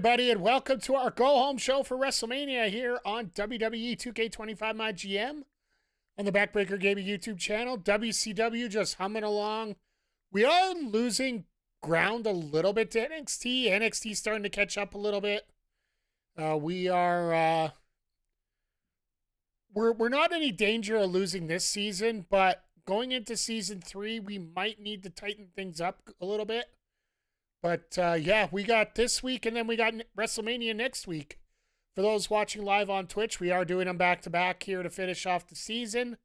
everybody, and welcome to our go-home show for WrestleMania here on WWE 2k25 myGM on the Backbreaker Gaming YouTube channel. WCW just humming along. We are losing ground a little bit to NXT. NXT starting to catch up a little bit. We're not in any danger of losing this season, but going into season 3, we might need to tighten things up a little bit. But, yeah, we got this week, and then we got WrestleMania next week. For those watching live on Twitch, we are doing them back-to-back here to finish off the season.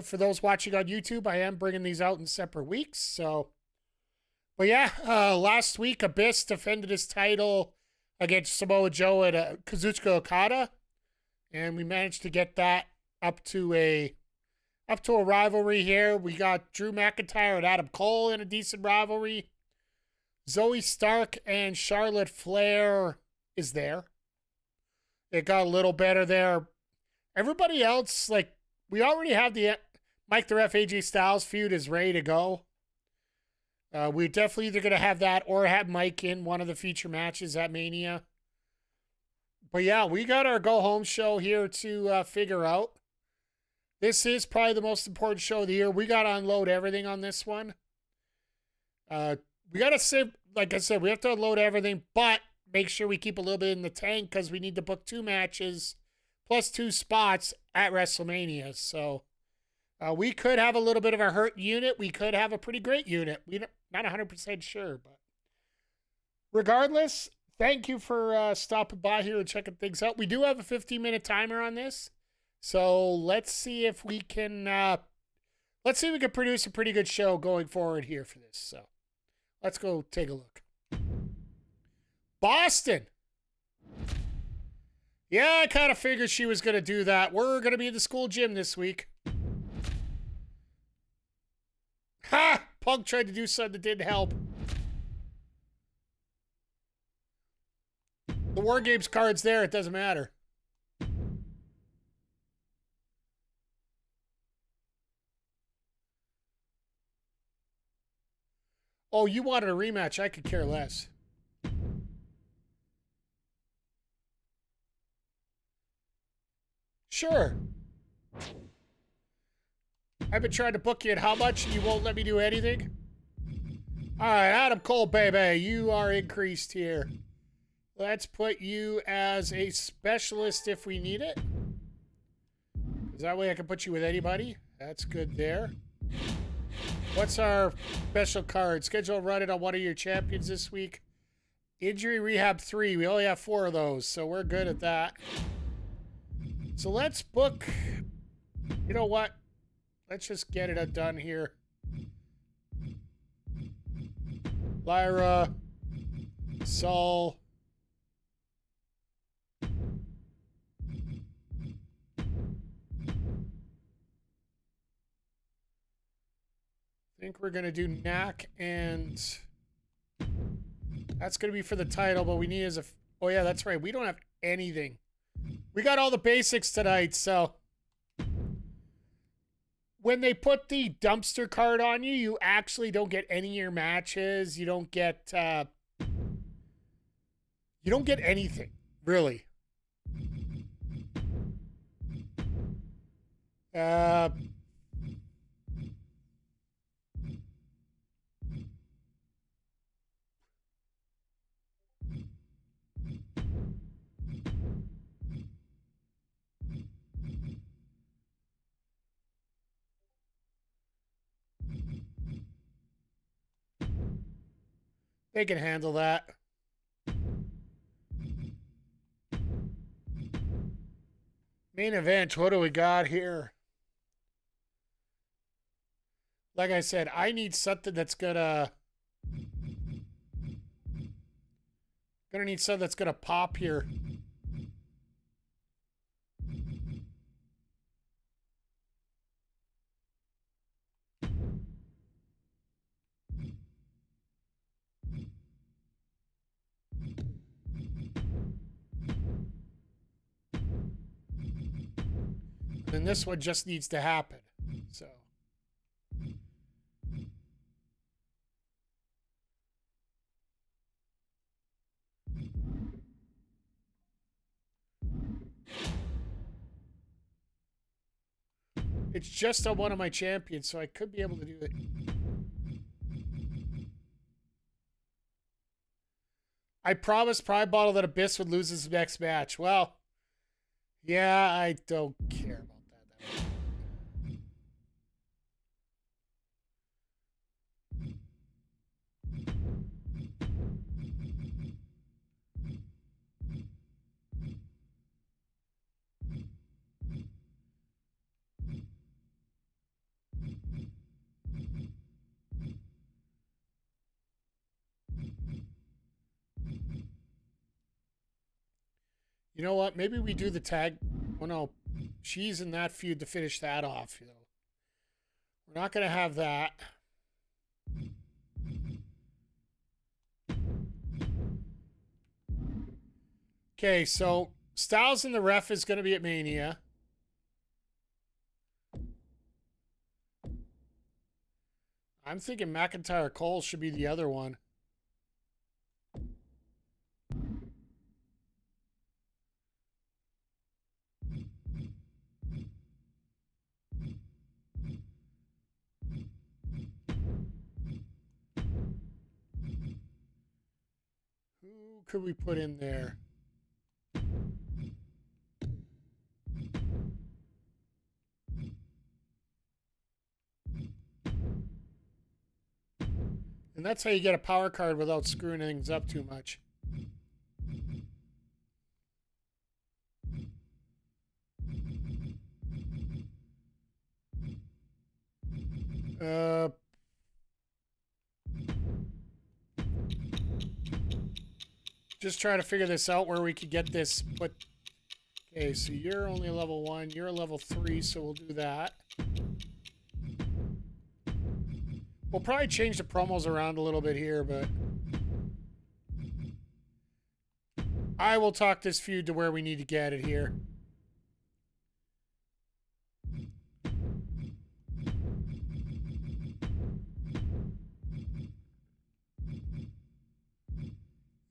For those watching on YouTube, I am bringing these out in separate weeks. So, but yeah, last week, Abyss defended his title against Samoa Joe at Kuzuchka Okada. And we managed to get that up to a rivalry here. We got Drew McIntyre and Adam Cole in a decent rivalry. Zoey Stark and Charlotte Flair is there. It got a little better there. Everybody else, like, we already have the Mike the Ref AJ Styles feud is ready to go. We're definitely either going to have that or have Mike in one of the feature matches at Mania. But yeah, we got our go-home show here to figure out. This is probably the most important show of the year. We got to unload everything on this one. We got to say, like I said, we have to unload everything, but make sure we keep a little bit in the tank because we need to book 2 matches plus 2 spots at WrestleMania. So we could have a little bit of a hurt unit. We could have a pretty great unit. We're not 100% sure, but regardless, thank you for stopping by here and checking things out. We do have a 15-minute timer on this. So let's see if we can produce a pretty good show going forward here for this. So let's go take a look. Boston. Yeah, I kind of figured she was going to do that. We're going to be in the school gym this week. Ha! Punk tried to do something that didn't help. The War Games card's there. It doesn't matter. Oh, you wanted a rematch. I could care less. Sure. I've been trying to book you at how much and you won't let me do anything? All right, Adam Cole, baby. You are increased here. Let's put you as a specialist if we need it. Because that way I can put you with anybody. That's good there. What's our special card? Schedule run it on one of your champions this week. Injury Rehab 3. We only have 4 of those, so we're good at that. So let's book... You know what? Let's just get it done here. Lyra. Saul. I think we're going to do Knack, and that's going to be for the title, but we need as a... Oh, yeah, that's right. We don't have anything. We got all the basics tonight, so... When they put the dumpster card on you, you actually don't get any of your matches. You don't get anything, really. They can handle that. Main event, what do we got here? Like I said, I need something that's gonna need something that's gonna pop here. And this one just needs to happen. So It's just on one of my champions, so I could be able to do it. I promised Prime Bottle that Abyss would lose his next match. Well, yeah, I don't care about that. You know what? Maybe we do the tag. Oh, no. She's in that feud to finish that off. You know, we're not going to have that. Okay, so Styles and the Ref is going to be at Mania. I'm thinking McIntyre Cole should be the other one. Who could we put in there? And that's how you get a power card without screwing things up too much. Just trying to figure this out where we could get this. But okay, so you're only a level 1. You're a level 3, so we'll do that. We'll probably change the promos around a little bit here, but I will talk this feud to where we need to get it here.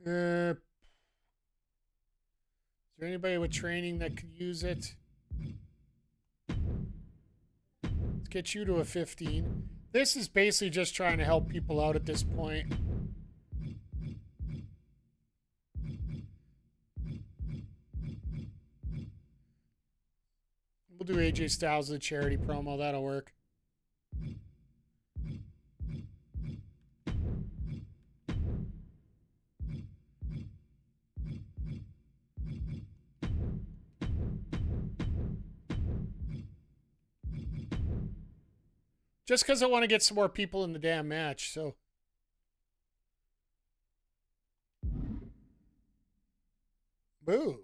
Is there anybody with training that could use it? Let's get you to a 15. This is basically just trying to help people out at this point. We'll do AJ Styles as a charity promo. That'll work. Just because I want to get some more people in the damn match, so. Boo.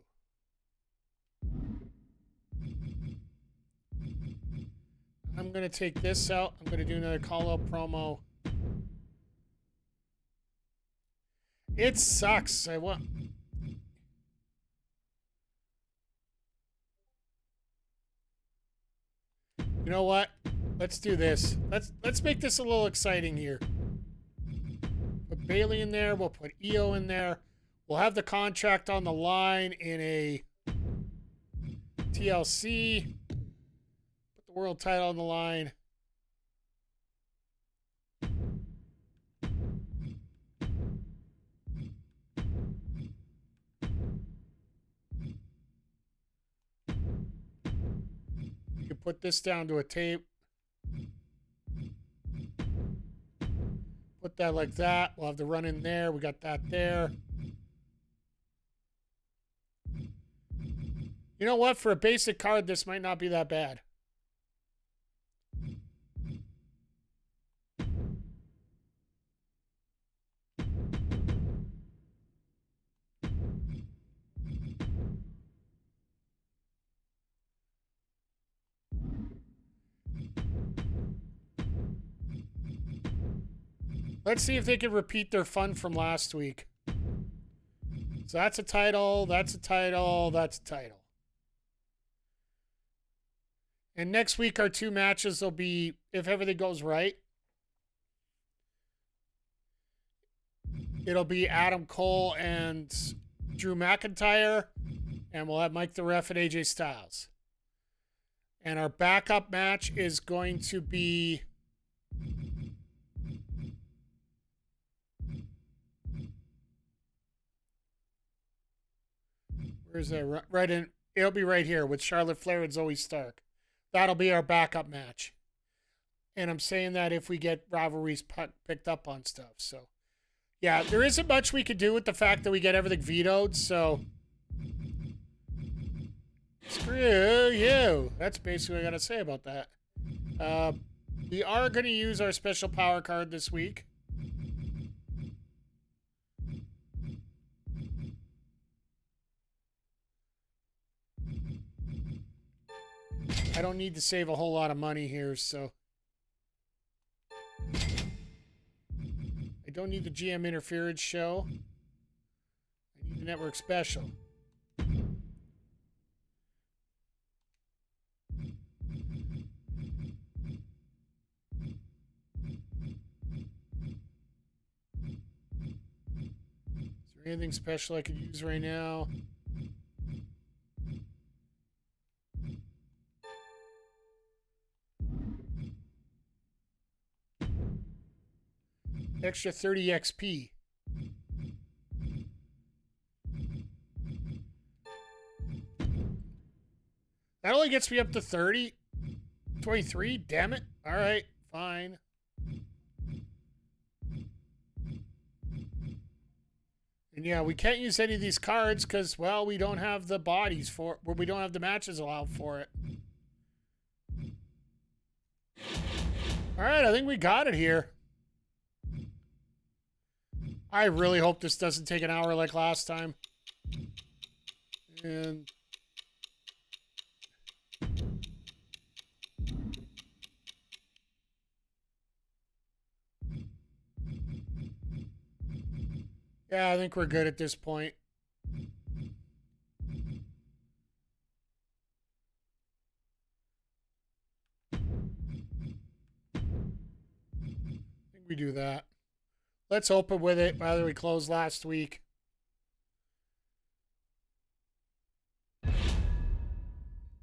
I'm going to take this out. I'm going to do another call-out promo. It sucks. I want... You know what? Let's do this. Let's make this a little exciting here. Put Bayley in there. We'll put Io in there. We'll have the contract on the line in a TLC. Put the world title on the line. You can put this down to a tape. Put that like that. We'll have the run in there. We got that there. You know what? For a basic card, this might not be that bad. Let's see if they can repeat their fun from last week. So that's a title, that's a title, that's a title. And next week, our 2 matches will be, if everything goes right, it'll be Adam Cole and Drew McIntyre, and we'll have Mike the Ref and AJ Styles. And our backup match is going to be... Where's that? Right in. It'll be right here with Charlotte Flair and Zoey Stark. That'll be our backup match. And I'm saying that if we get rivalries picked up on stuff. So, yeah, there isn't much we could do with the fact that we get everything vetoed. So, screw you. That's basically what I got to say about that. We are going to use our special power card this week. I don't need to save a whole lot of money here, so. I don't need the GM interference show. I need the network special. Is there anything special I could use right now? Extra 30 XP. That only gets me up to 30. 23? Damn it. All right, fine. And yeah, we can't use any of these cards because, well, we don't have the bodies for it. We don't have the matches allowed for it. All right, I think we got it here. I really hope this doesn't take an hour like last time. And yeah, I think we're good at this point. I think we do that. Let's open with it, whether we closed last week.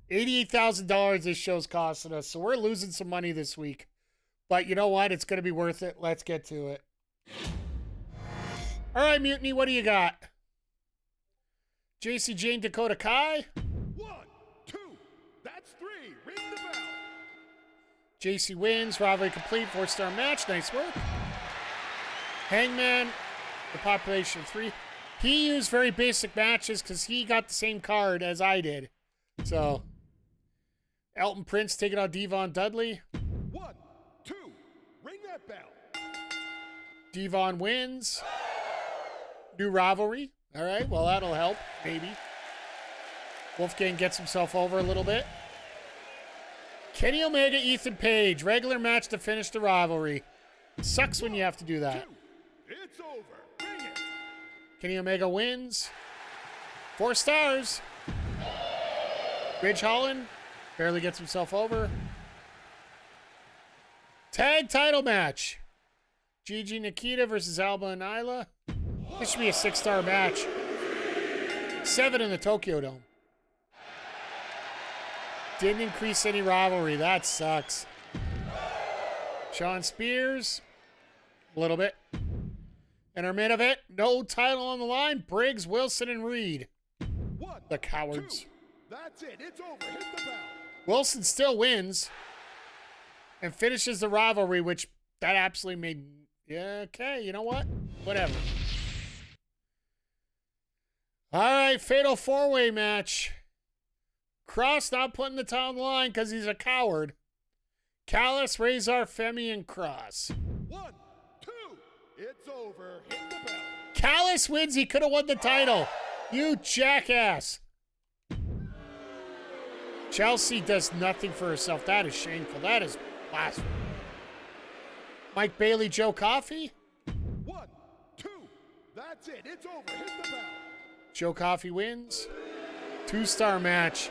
$88,000 this show's costing us, so we're losing some money this week. But you know what? It's going to be worth it. Let's get to it. All right, Mutiny, what do you got? JC Jane, Dakota Kai. 1, 2, that's 3. Ring the bell. JC wins. Rivalry complete. 4-star match. Nice work. Hangman, the population of 3. He used very basic matches because he got the same card as I did. So, Elton Prince taking on Devon Dudley. 1, 2, ring that bell. Devon wins. New rivalry. All right, well, that'll help, maybe. Wolfgang gets himself over a little bit. Kenny Omega, Ethan Page. Regular match to finish the rivalry. Sucks when you have to do that. It's over. Bring it. Kenny Omega wins. 4 stars. Ridge Holland barely gets himself over. Tag title match. Gigi Nikita versus Alba and Nyla. This should be a 6-star match. 7 in the Tokyo Dome. Didn't increase any rivalry. That sucks. Shawn Spears. A little bit. And our main event, no title on the line. Briggs, Wilson, and Reed. 1, The cowards. 2, that's it. It's over. Hit the bell. Wilson still wins. And finishes the rivalry, which that absolutely made... Yeah, okay, you know what? Whatever. All right, fatal 4-way match. Cross not putting the title on the line because he's a coward. Callis, Razor, Femi, and Cross. 1, 2, it's over. Hit the bell. Callis wins. He could have won the title. You jackass. Chelsea does nothing for herself. That is shameful. That is blasphemy. Mike Bailey, Joe Coffey. 1, 2, that's it. It's over. Hit the bell. Joe Coffey wins. 2-star match.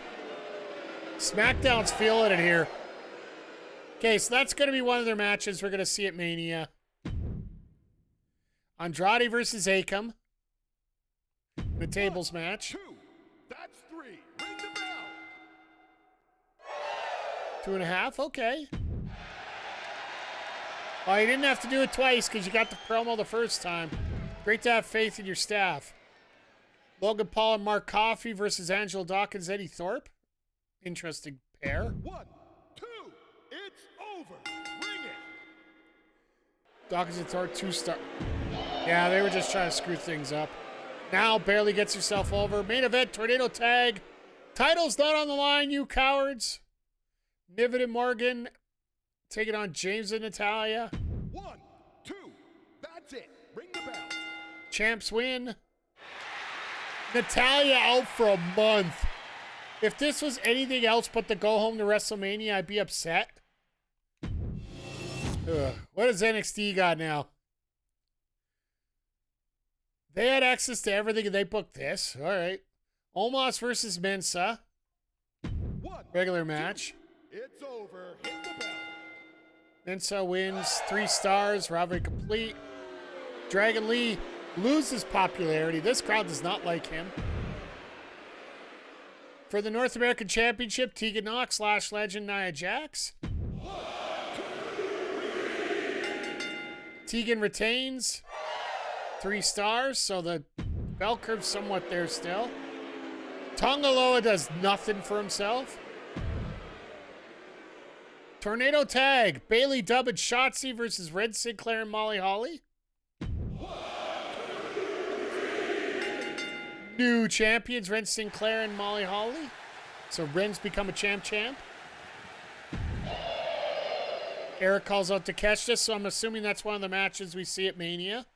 SmackDown's feeling it here. Okay, so that's going to be one of their matches we're going to see at Mania. Andrade versus Akam. The tables match. 2, that's 3. Ring the bell. 2.5? Okay. Well, you didn't have to do it twice because you got the promo the first time. Great to have faith in your staff. Logan Paul and Mark Coffey versus Angelo Dawkins, Eddie Thorpe. Interesting pair. 1, 2, it's over. Bring it. Dawkins and Thorpe, 2-star. Yeah, they were just trying to screw things up. Now Bayley gets herself over. Main event, tornado tag. Title's not on the line, you cowards. Niven and Morgan taking on James and Natalia. 1, 2, that's it. Ring the bell. Champs win. Natalia out for a month. If this was anything else but the go home to WrestleMania, I'd be upset. Ugh. What does NXT got now? They had access to everything and they booked this. All right. Omos versus Mensa. 1, Regular match. 2, it's over. Hit the bell. Mensa wins. 3 stars. Robbery complete. Dragon Lee loses popularity. This crowd does not like him. For the North American Championship, Tegan Knox / legend Nia Jax. Tegan retains. 3 stars, so the bell curve's somewhat there still. Tonga Loa does nothing for himself. Tornado tag. Bayley, Dubb, and Shotzi versus Red Sinclair and Molly Holly. New champions, Ren Sinclair and Molly Holly. So Ren's become a champ. Eric calls out Takeshita, so I'm assuming that's one of the matches we see at Mania.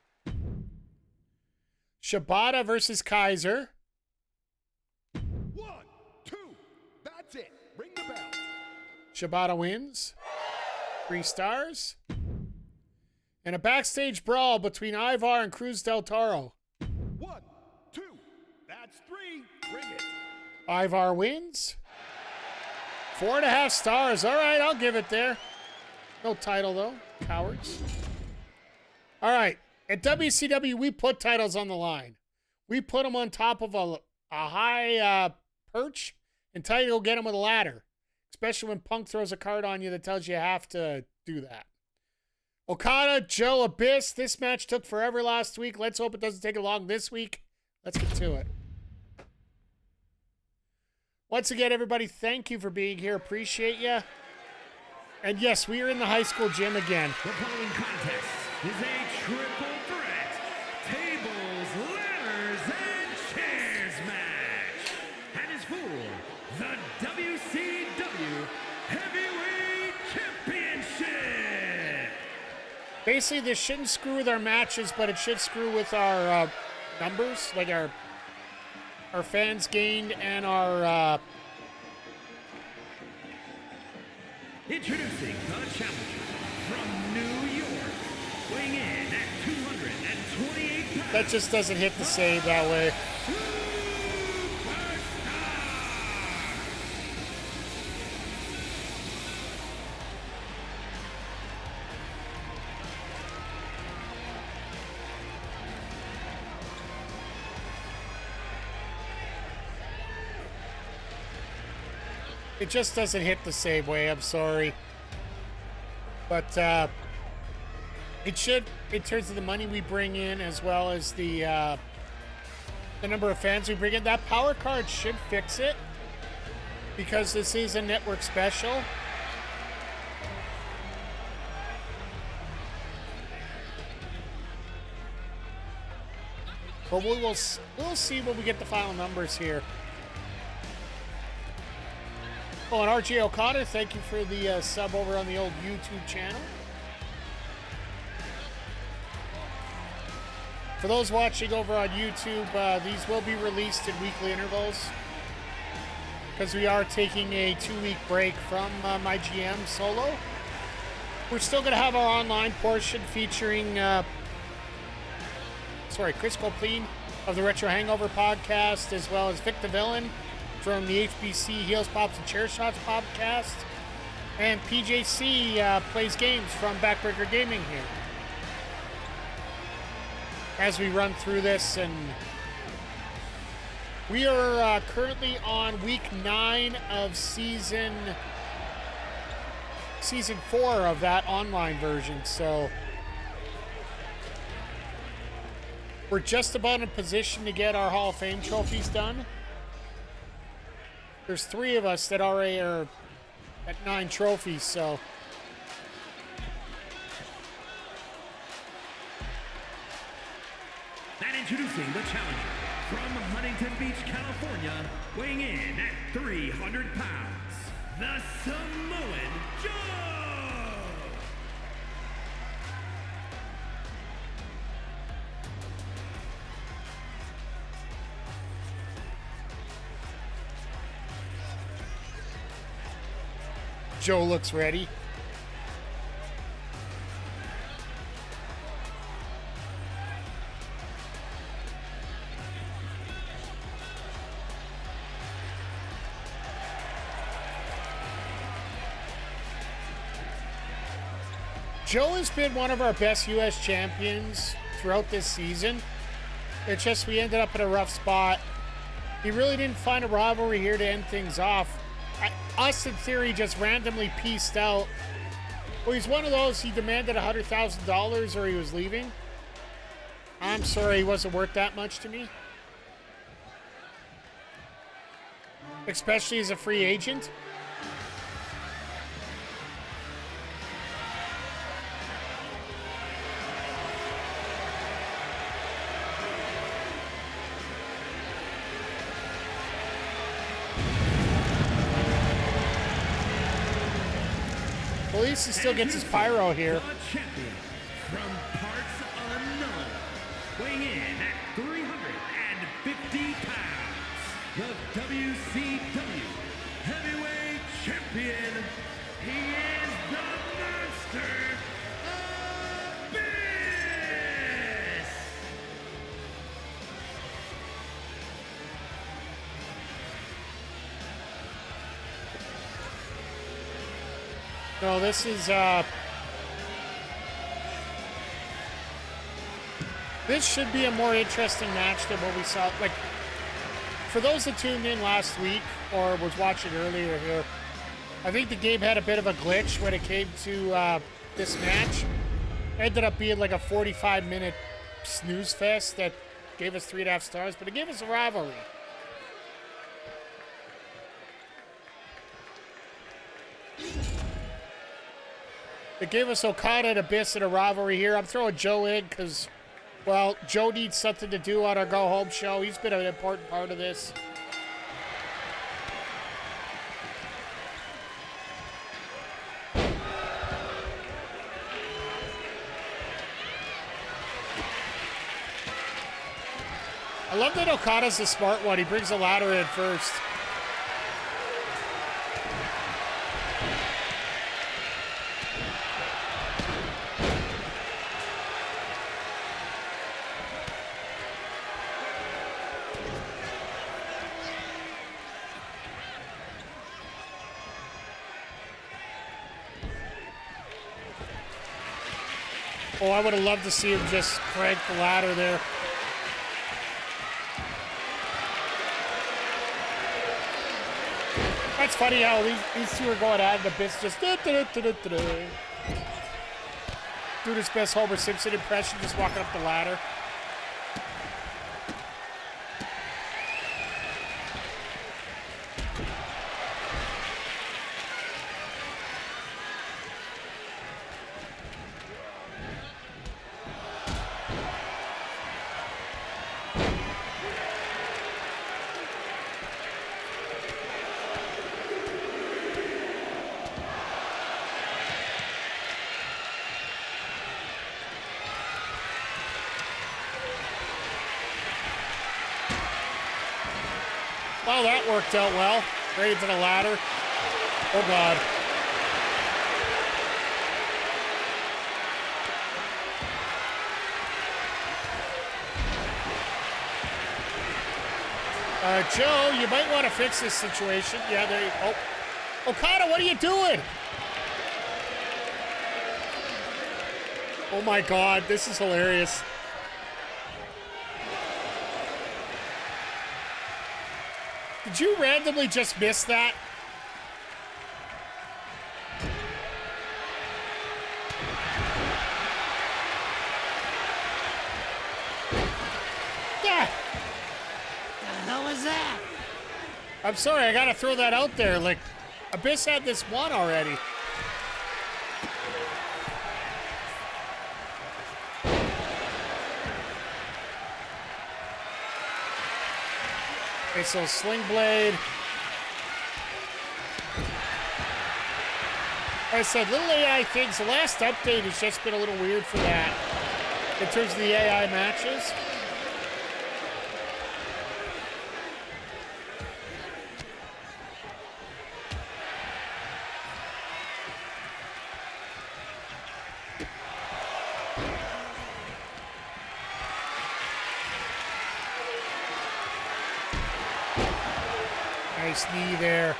Shibata versus Kaiser. 1, 2, that's it. Ring the bell. Shibata wins. 3 stars. And a backstage brawl between Ivar and Cruz del Toro. 1, 2, that's 3. Bring it. Ivar wins. 4.5 stars. All right, I'll give it there. No title, though. Cowards. All right. At WCW, we put titles on the line. We put them on top of a high perch and tell you to go get them with a ladder. Especially when Punk throws a card on you that tells you have to do that. Okada, Joe, Abyss. This match took forever last week. Let's hope it doesn't take long this week. Let's get to it. Once again, everybody, thank you for being here. Appreciate you. And yes, we are in the high school gym again. The following contest is a triple threat tables, ladders, and chairs match, and is for the WCW Heavyweight Championship. Basically, this shouldn't screw with our matches, but it should screw with our numbers, like our fans gained and our... Introducing the challenger from New York, weighing in at 228 pounds. That just doesn't hit the save that way. It just doesn't hit the same way, I'm sorry. But it should, in terms of the money we bring in, as well as the number of fans we bring in, that power card should fix it. Because this is a network special. But we'll see when we get the final numbers here. Oh, and RJ Okada, thank you for the sub over on the old YouTube channel. For those watching over on YouTube, these will be released in weekly intervals because we are taking a 2-week break from myGM solo. We're still going to have our online portion featuring, Chris Copleen of the Retro Hangover podcast, as well as Vic the Villain from the HBC Heels, Pops, and Chair Shots podcast. And PJC plays games from Backbreaker Gaming here. As we run through this, and we are currently on week 9 of season season 4 of that online version, so we're just about in position to get our Hall of Fame trophies done. There's 3 of us that already are at 9 trophies, so And introducing the challenger from Huntington Beach, California, weighing in at 300 pounds, the Samoan Joe! Joe looks ready. Joe has been one of our best U.S. champions throughout this season. It's just we ended up in a rough spot. He really didn't find a rivalry here to end things off. Us, in theory, just randomly pieced out. Well, he's one of those, he demanded $100,000 or he was leaving. I'm sorry, he wasn't worth that much to me. Especially as a free agent. At least he still gets his pyro here. The champion from parts unknown, weighing in at 350 pounds, the WCW Heavyweight Champion. He is the Master Abyss! No, this is, this should be a more interesting match than what we saw. Like, for those that tuned in last week or was watching earlier here, I think the game had a bit of a glitch when it came to this match. It ended up being like a 45-minute snooze fest that gave us 3.5 stars, but it gave us a rivalry. It gave us Okada and Abyss in a rivalry here. I'm throwing Joe in because, well, Joe needs something to do on our go-home show. He's been an important part of this. I love that Okada's the smart one. He brings a ladder in first. Oh, I would have loved to see him just crank the ladder there. That's funny how these two are going at it. Abyss just do his best Homer Simpson impression, just walking up the ladder. Well, that worked out well. Right into the ladder. Oh, God. Joe, you might want to fix this situation. Yeah, there you go. Oh. Okada, what are you doing? Oh, my God. This is hilarious. Did you randomly just miss that? was that? I'm sorry, I gotta throw that out there. Like, Abyss had this one already. Okay, so Sling Blade. Like I said, little AI things. The last update has just been a little weird for that in terms of the AI matches. Nice knee there.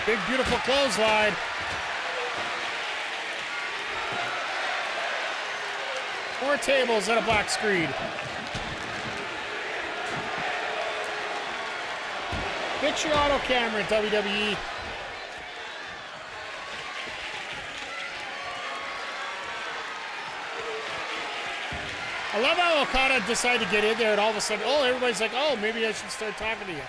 Big, beautiful clothesline. More tables and a black screen. Get your auto camera, WWE. I love how Okada decided to get in there and all of a sudden, oh, everybody's like, oh, maybe I should start talking to you.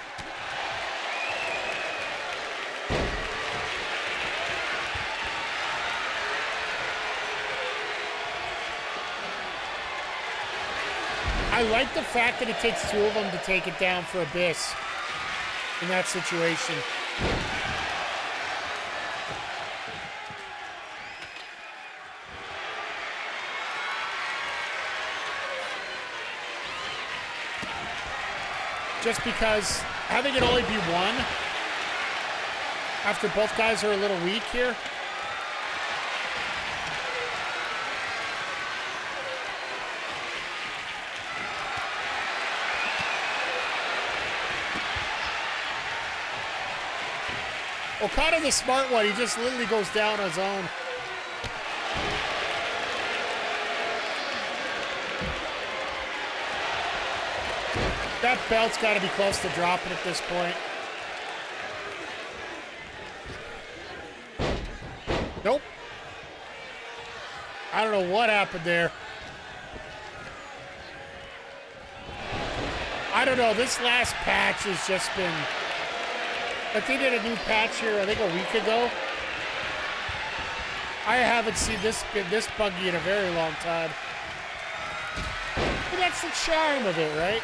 I like the fact that it takes two of them to take it down for Abyss in that situation. Just because having it only be one after both guys are a little weak here. Okada the smart one, he just literally goes down on his own. That belt's got to be close to dropping at this point. Nope. I don't know what happened there. I don't know, this last patch has just been... Like they did a new patch here, I think a week ago. I haven't seen this buggy in a very long time. But that's the charm of it, right?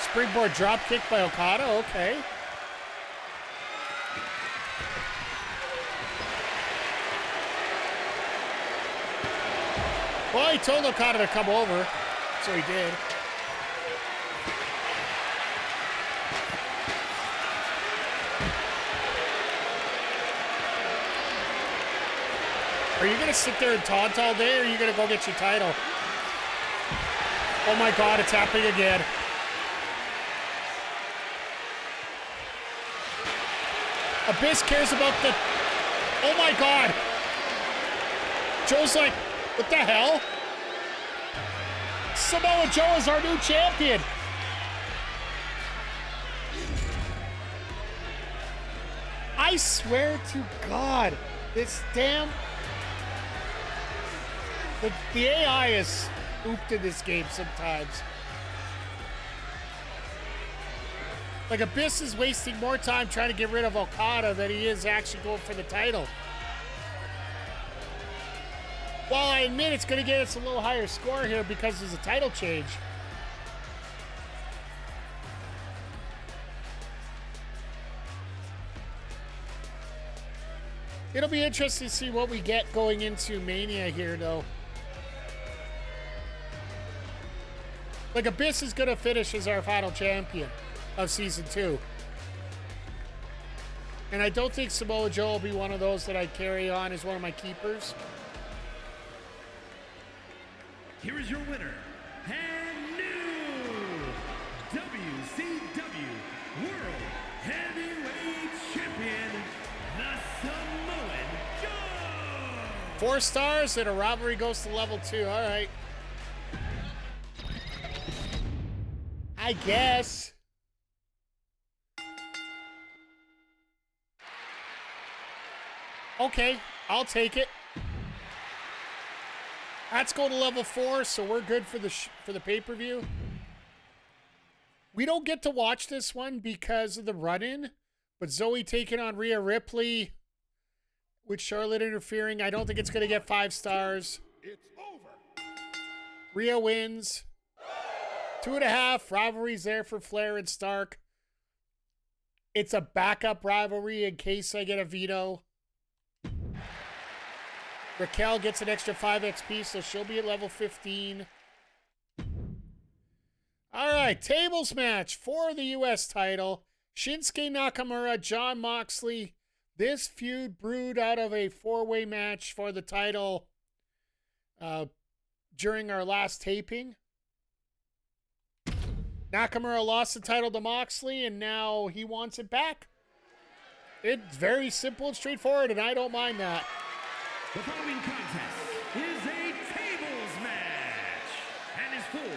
Springboard drop kick by Okada, okay. Well, he told Okada to come over. So he did. Are you going to sit there and taunt all day, or are you going to go get your title? Oh my God, it's happening again. Abyss cares about the... Oh my God. Joe's like, what the hell? Samoa Joe is our new champion. I swear to God, this damn... The AI is spooked in this game sometimes. Like, Abyss is wasting more time trying to get rid of Okada than he is actually going for the title. While I admit it's going to get us a little higher score here because there's a title change. It'll be interesting to see what we get going into Mania here, though. Like, Abyss is going to finish as our final champion of Season 2. And I don't think Samoa Joe will be one of those that I carry on as one of my keepers. Here is your winner, and new WCW World Heavyweight Champion, the Samoan Joe! 4 stars and a robbery goes to level 2. All right. I guess. Okay, I'll take it. Let's go to level 4, so we're good for the pay-per-view. We don't get to watch this one because of the run-in, but Zoey taking on Rhea Ripley with Charlotte interfering. I don't think it's going to get 5 stars. It's over. Rhea wins. 2.5. Rivalry's there for Flair and Stark. It's a backup rivalry in case I get a veto. Raquel gets an extra 5 XP, so she'll be at level 15. All right, tables match for the U.S. title. Shinsuke Nakamura, Jon Moxley. This feud brewed out of a 4-way match for the title during our last taping. Nakamura lost the title to Moxley, and now he wants it back. It's very simple and straightforward, and I don't mind that. The following contest is a tables match and is for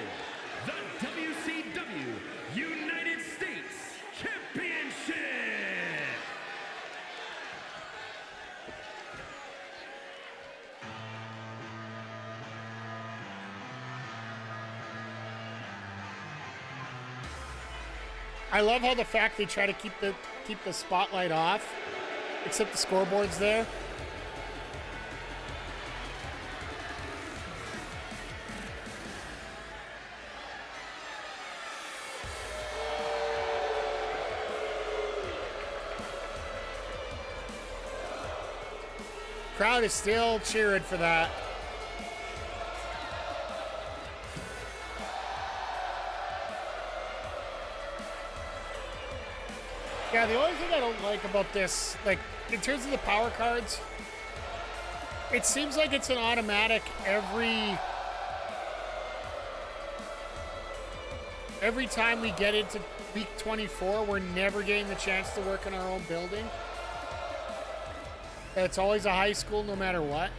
the WCW United States Championship. I love how the fact they try to keep the spotlight off, except the scoreboard's there. Crowd is still cheering for that. Yeah, the only thing I don't like about this, like, in terms of the power cards, it seems like it's an automatic every time we get into week 24, we're never getting the chance to work in our own building. It's always a high school no matter what.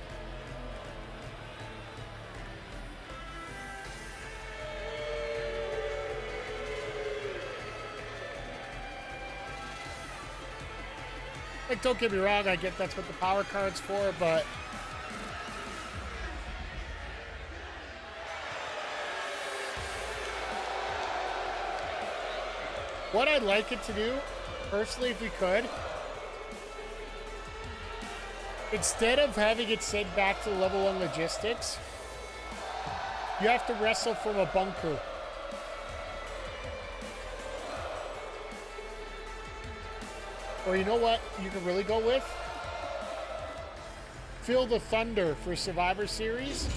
Like, don't get me wrong, I get that's what the power card's for, but what I'd like it to do, personally, if we could, instead of having it sent back to level 1 logistics, you have to wrestle from a bunker. Or you know what you can really go with? Feel the Thunder for Survivor Series.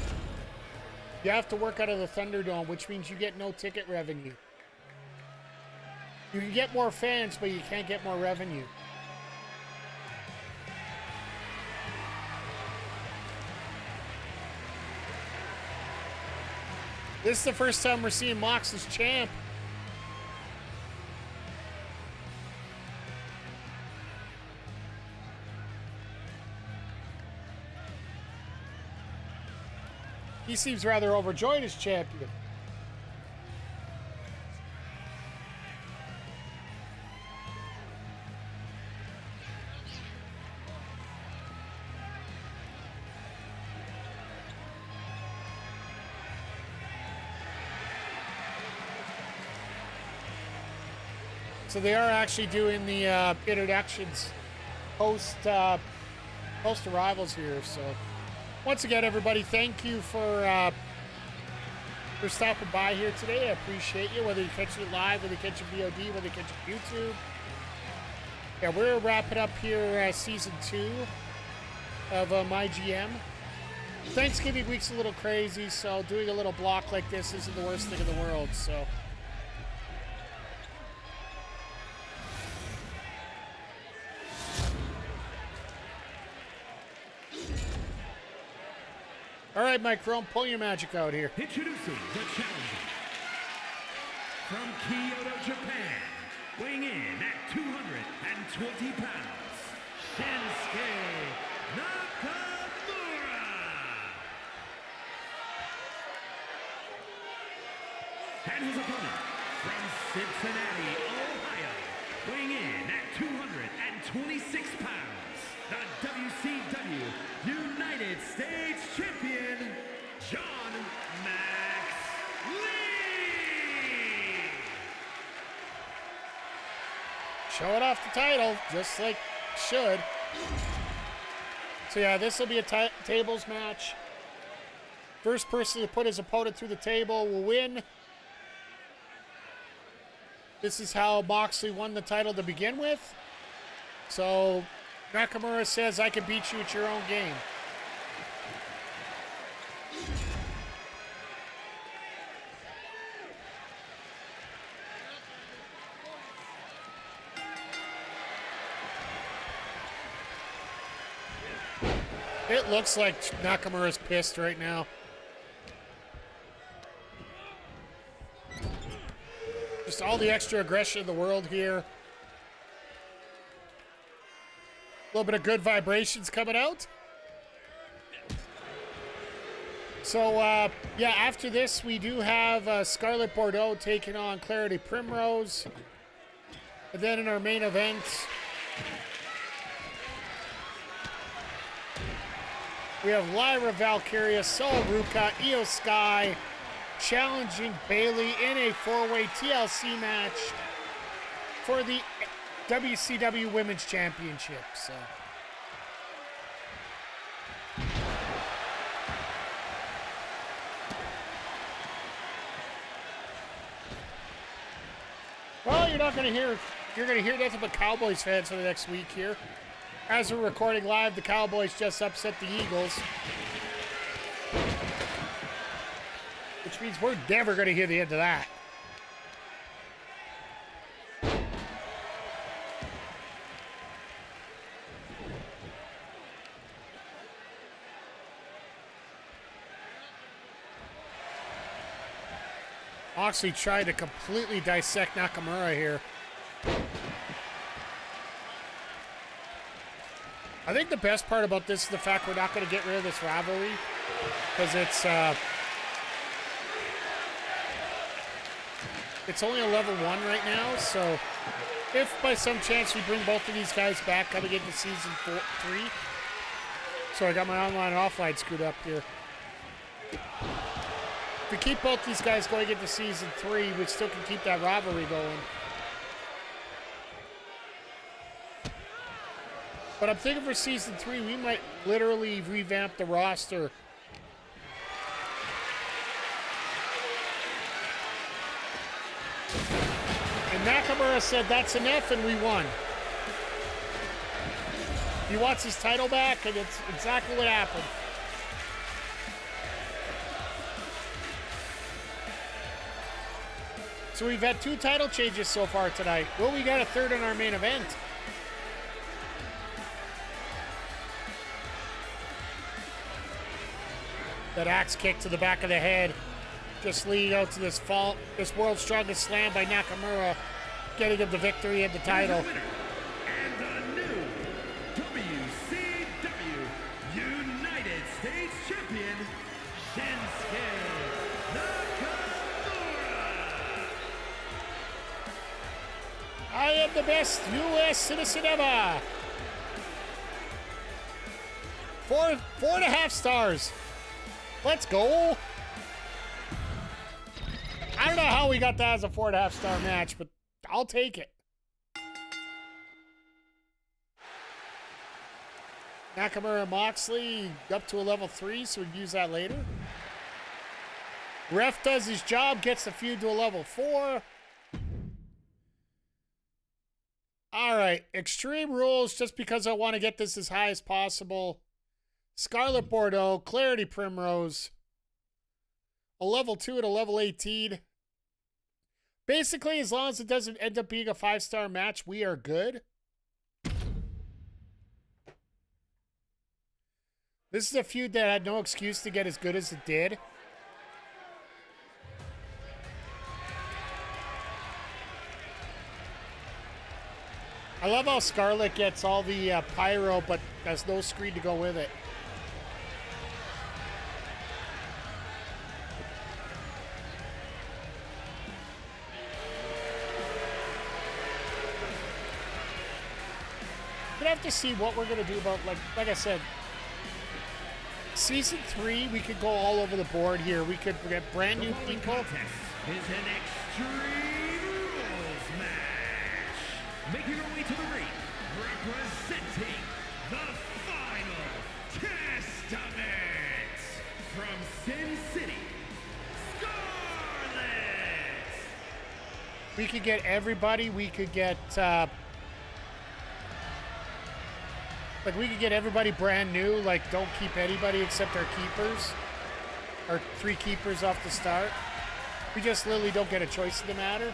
You have to work out of the Thunderdome, which means you get no ticket revenue. You can get more fans, but you can't get more revenue. This is the first time we're seeing Mox as champ. He seems rather overjoyed as champion. So they are actually doing the introductions post arrivals here. So once again, everybody, thank you for stopping by here today. I appreciate you, whether you catch it live, whether you catch it VOD, whether you catch it YouTube. Yeah, we're wrapping up here season 2 of myGM. Thanksgiving week's a little crazy, so doing a little block like this isn't the worst thing in the world. So. All right, Mike Rome, pull your magic out here. Introducing the challenger from Kyoto, Japan, weighing in at 220 pounds, Shinsuke Nakamura. And his opponent from Cincinnati, Ohio, weighing in at 226 pounds, the WCW United States Champion, John Moxley. Showing off the title, just like it should. So yeah, this will be a tables match. First person to put his opponent through the table will win. This is how Moxley won the title to begin with. So Nakamura says, I can beat you at your own game. It looks like Nakamura's pissed right now. Just all the extra aggression in the world here. A little bit of good vibrations coming out. So, yeah, after this, we do have Scarlett Bordeaux taking on Clarity Primrose. And then in our main event, we have Lyra, Valkyria, Ruca, Io Sky challenging Bayley in a four-way TLC match for the WCW Women's Championship. So, well, you're going to hear nothing but Cowboys fans for the next week here. As we're recording live, the Cowboys just upset the Eagles. Which means we're never going to hear the end of that. Moxley tried to completely dissect Nakamura here. I think the best part about this is the fact we're not going to get rid of this rivalry. Because it's only a level 1 right now, so if by some chance we bring both of these guys back coming into season 3. So I got my online and offline screwed up here. If we keep both these guys going into season 3, we still can keep that rivalry going. But I'm thinking for season 3, we might literally revamp the roster. And Nakamura said that's enough, and we won. He wants his title back, and it's exactly what happened. So we've had 2 title changes so far tonight. Will we get a third in our main event? That axe kick to the back of the head just leading out to this world's strongest slam by Nakamura, getting him the victory and the title. And the new WCW United States Champion, Shinsuke Nakamura. I am the best U.S. citizen ever. 4.5 stars. Let's go. I don't know how we got that as a 4.5 star match, but I'll take it. Nakamura and Moxley up to a level 3, so we can use that later. Ref does his job, gets the feud to a level 4. All right, Extreme Rules, just because I want to get this as high as possible. Scarlett Bordeaux, Clarity Primrose, a level 2 and a level 18. Basically, as long as it doesn't end up being a 5-star match, we are good. This is a feud that had no excuse to get as good as it did. I love how Scarlett gets all the pyro, but there's no screen to go with it. Gonna have to see what we're going to do about, like I said, Season 3, we could go all over the board here. We could get brand new people. Is an Extreme Rules match. Making her way to the ring, representing the Final Testament from Sin City, Scarlett. We could get everybody. We could get we could get everybody brand new. Like, don't keep anybody except our keepers. Our 3 keepers off the start. We just literally don't get a choice in the matter.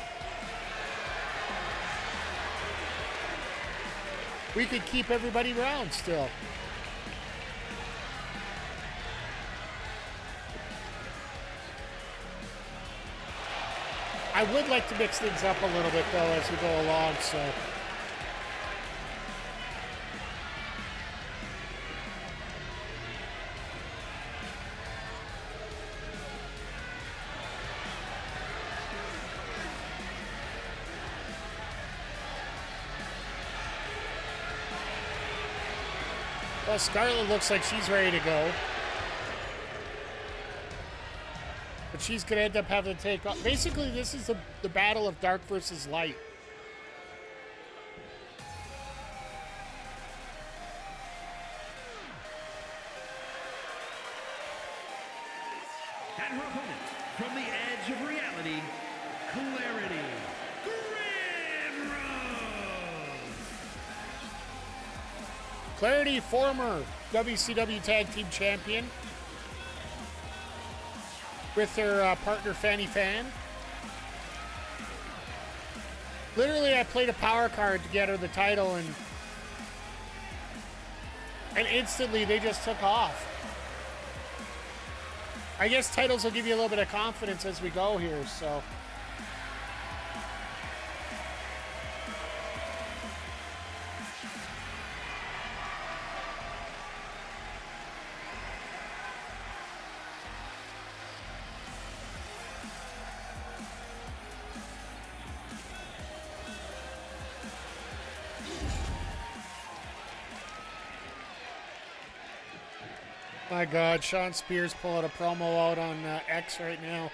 We could keep everybody around still. I would like to mix things up a little bit, though, as we go along, so... Well, Scarlett looks like she's ready to go. But she's going to end up having to take off. Basically, this is the battle of dark versus light. And her opponent, from the edge of reality, Clarity. Clarity, former WCW Tag Team Champion, with her partner Fanny Fan. Literally, I played a power card to get her the title, and instantly they just took off. I guess titles will give you a little bit of confidence as we go here, so... My God, Sean Spears pulling a promo out on X right now.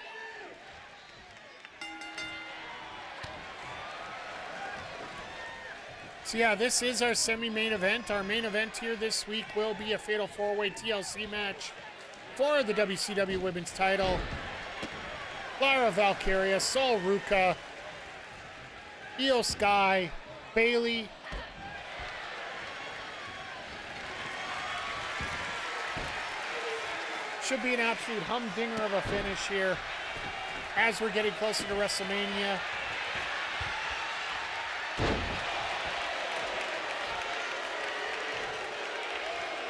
So yeah, this is our semi-main event. Our main event here this week will be a Fatal 4-Way TLC match for the WCW Women's title. Lyra, Valkyria, Sol, Ruca, Io Sky, Bayley, should be an absolute humdinger of a finish here as we're getting closer to WrestleMania.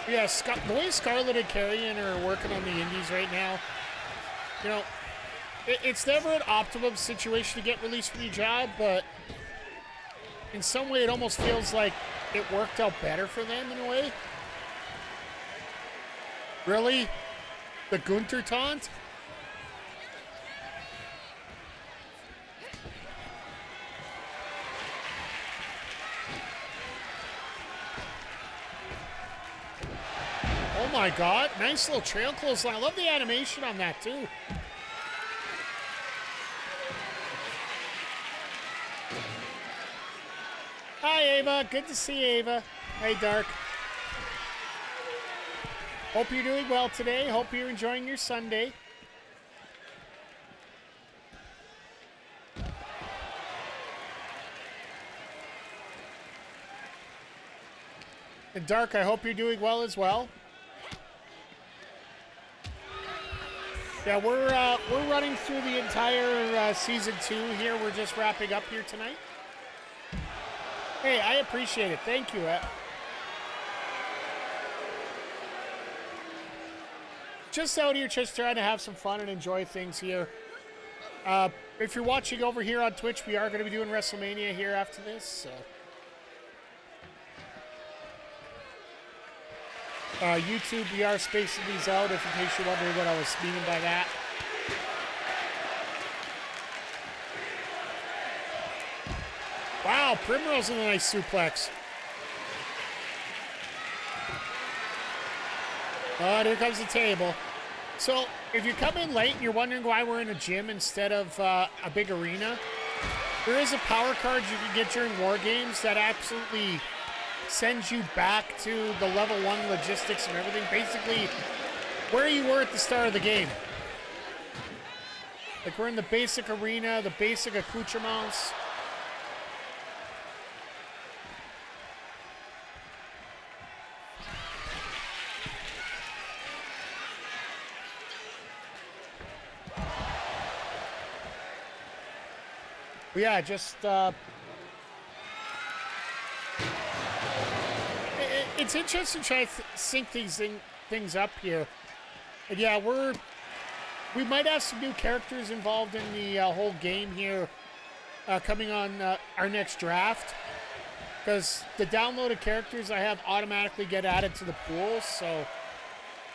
Yeah, the way Scarlett and Carrion are working on the indies right now, you know, it's never an optimum situation to get released from your job, but in some way it almost feels like it worked out better for them in a way. Really? The Gunther taunt? Oh my God, nice little trail clothesline. I love the animation on that too. Hi Ava, good to see you, Ava. Hey Dark. Hope you're doing well today. Hope you're enjoying your Sunday. And Dark, I hope you're doing well as well. Yeah, we're running through the entire season 2 here. We're just wrapping up here tonight. Hey, I appreciate it. Thank you. Just out here, just trying to have some fun and enjoy things here. If you're watching over here on Twitch, we are going to be doing WrestleMania here after this, so. YouTube, we are spacing these out, if in case you're wondering what I was meaning by that. Wow, Primrose in a nice suplex. Oh, here comes the table. So, if you come in late and you're wondering why we're in a gym instead of a big arena, there is a power card you can get during War Games that absolutely sends you back to the level 1 logistics and everything. Basically, where you were at the start of the game. Like, we're in the basic arena, the basic accoutrements. Yeah, just it's interesting to try to sync these things up here. And yeah, we might have some new characters involved in the whole game here coming on our next draft, because the downloaded characters I have automatically get added to the pool. So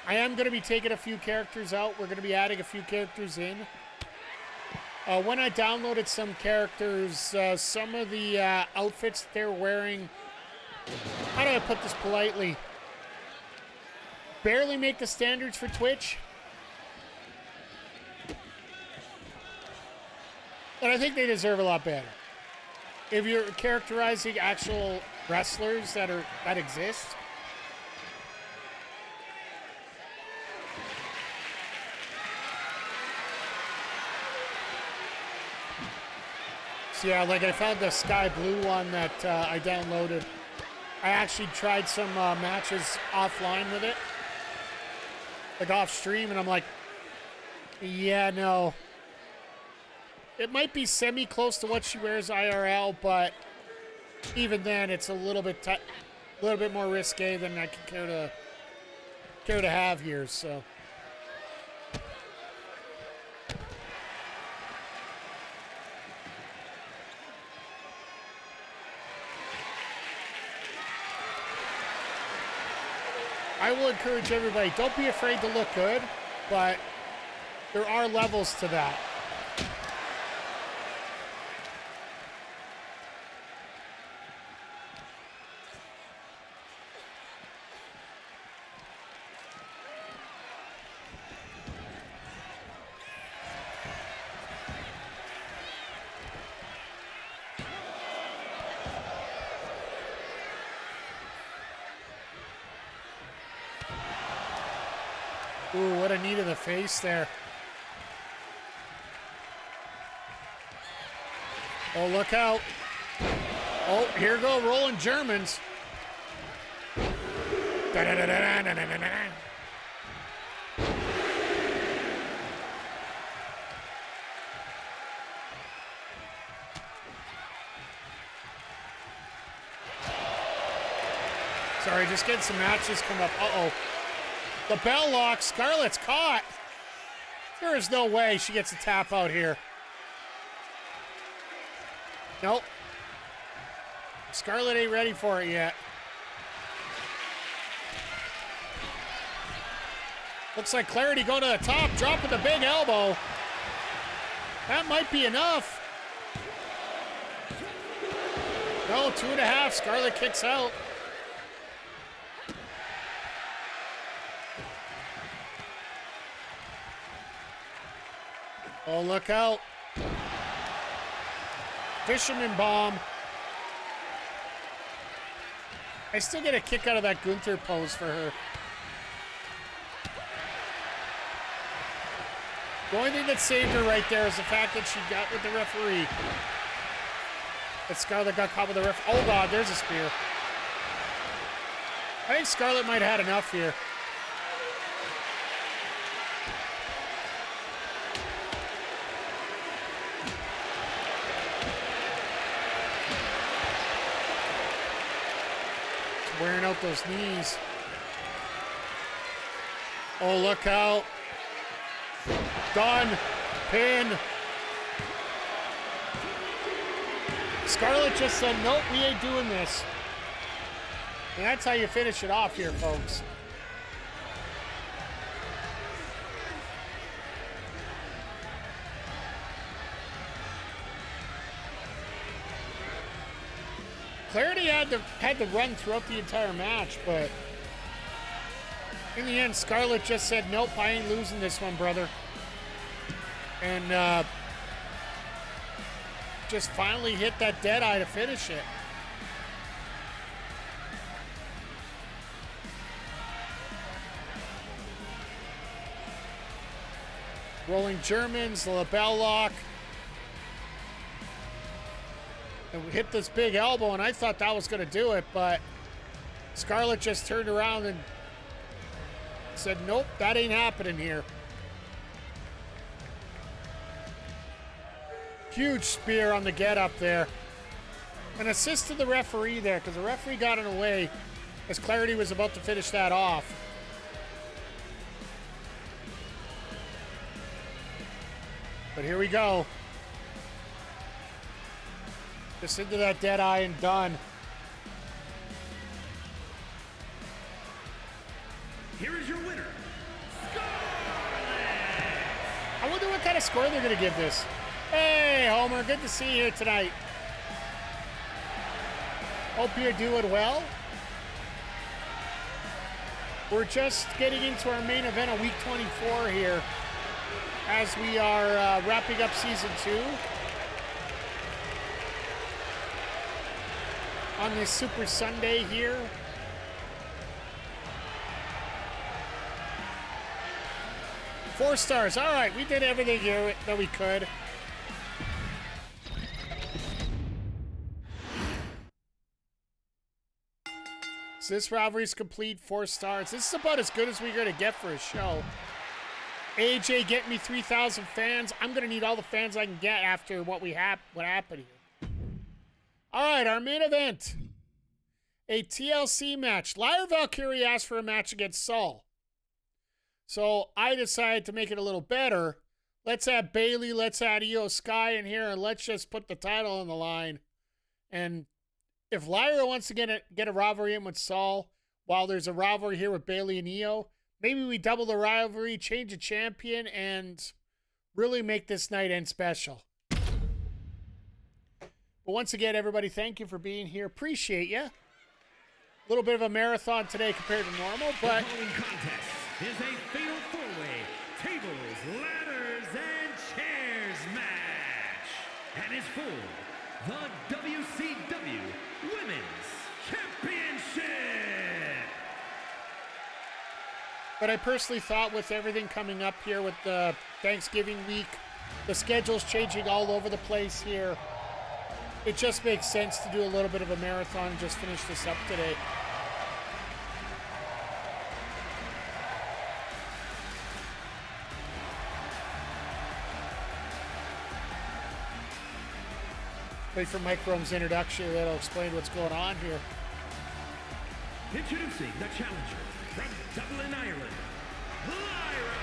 I am going to be taking a few characters out. We're going to be adding a few characters in. When I downloaded some characters, some of the outfits they're wearing, how do I put this politely, barely make the standards for Twitch. And I think they deserve a lot better. If you're characterizing actual wrestlers that exist. Yeah, like I found the sky blue one that I downloaded. I actually tried some matches offline with it, like off stream, and I'm like, yeah, no. It might be semi-close to what she wears IRL, but even then, it's a little bit more risque than I can care to have here. So. I will encourage everybody, don't be afraid to look good, but there are levels to that. Ooh, what a knee to the face there. Oh, look out. Oh, here go rolling Germans. Sorry, just getting some matches come up. Uh-oh. The bell lock. Scarlett's caught. There is no way she gets a tap out here. Nope. Scarlett ain't ready for it yet. Looks like Clarity going to the top, dropping the big elbow. That might be enough. No, 2.5. Scarlett kicks out. Oh, look out. Fisherman bomb. I still get a kick out of that Gunther pose for her. The only thing that saved her right there is the fact that she got with the referee. That Scarlett got caught with the ref. Oh, God, there's a spear. I think Scarlett might have had enough here. Wearing out those knees. Oh, look out. Done. Pin. Scarlett just said, nope, we ain't doing this. And that's how you finish it off here, folks. Clarity had to run throughout the entire match, but In the end, Scarlett just said, nope, I ain't losing this one, brother. And just finally hit that Deadeye to finish it. Rolling Germans, the lapel lock. And we hit this big elbow, and I thought that was going to do it, but Scarlett just turned around and said, nope, that ain't happening here. Huge spear on the get up there. An assist to the referee there, because the referee got in the way as Clarity was about to finish that off. But here we go. Just into that Deadeye and done. Here is your winner, Scarlett! I wonder what kind of score they're going to give this. Hey, Homer, good to see you here tonight. Hope you're doing well. We're just getting into our main event of Week 24 here as we are wrapping up Season 2 on this Super Sunday here. Four stars. All right, we did everything here that we could. So this rivalry's complete, 4 stars. This is about as good as we're going to get for a show. AJ, get me 3,000 fans. I'm going to need all the fans I can get after what happened here. All right, our main event. A TLC match. Lyra Valkyria asked for a match against Saul. So I decided to make it a little better. Let's add Bayley, let's add Io Sky in here, and let's just put the title on the line. And if Lyra wants to get a rivalry in with Saul, while there's a rivalry here with Bayley and Io, maybe we double the rivalry, change the champion, and really make this night end special. But once again, everybody, thank you for being here. Appreciate you. A little bit of a marathon today compared to normal, but The following contest is a fatal four-way tables, ladders, and chairs match, and is for the WCW Women's Championship. But I personally thought with everything coming up here with the Thanksgiving week, the schedule's changing all over the place here, it just makes sense to do a little bit of a marathon and just finish this up today. Wait for Mike Rome's introduction. That'll explain what's going on here. Introducing the challenger from Dublin, Ireland, Lyra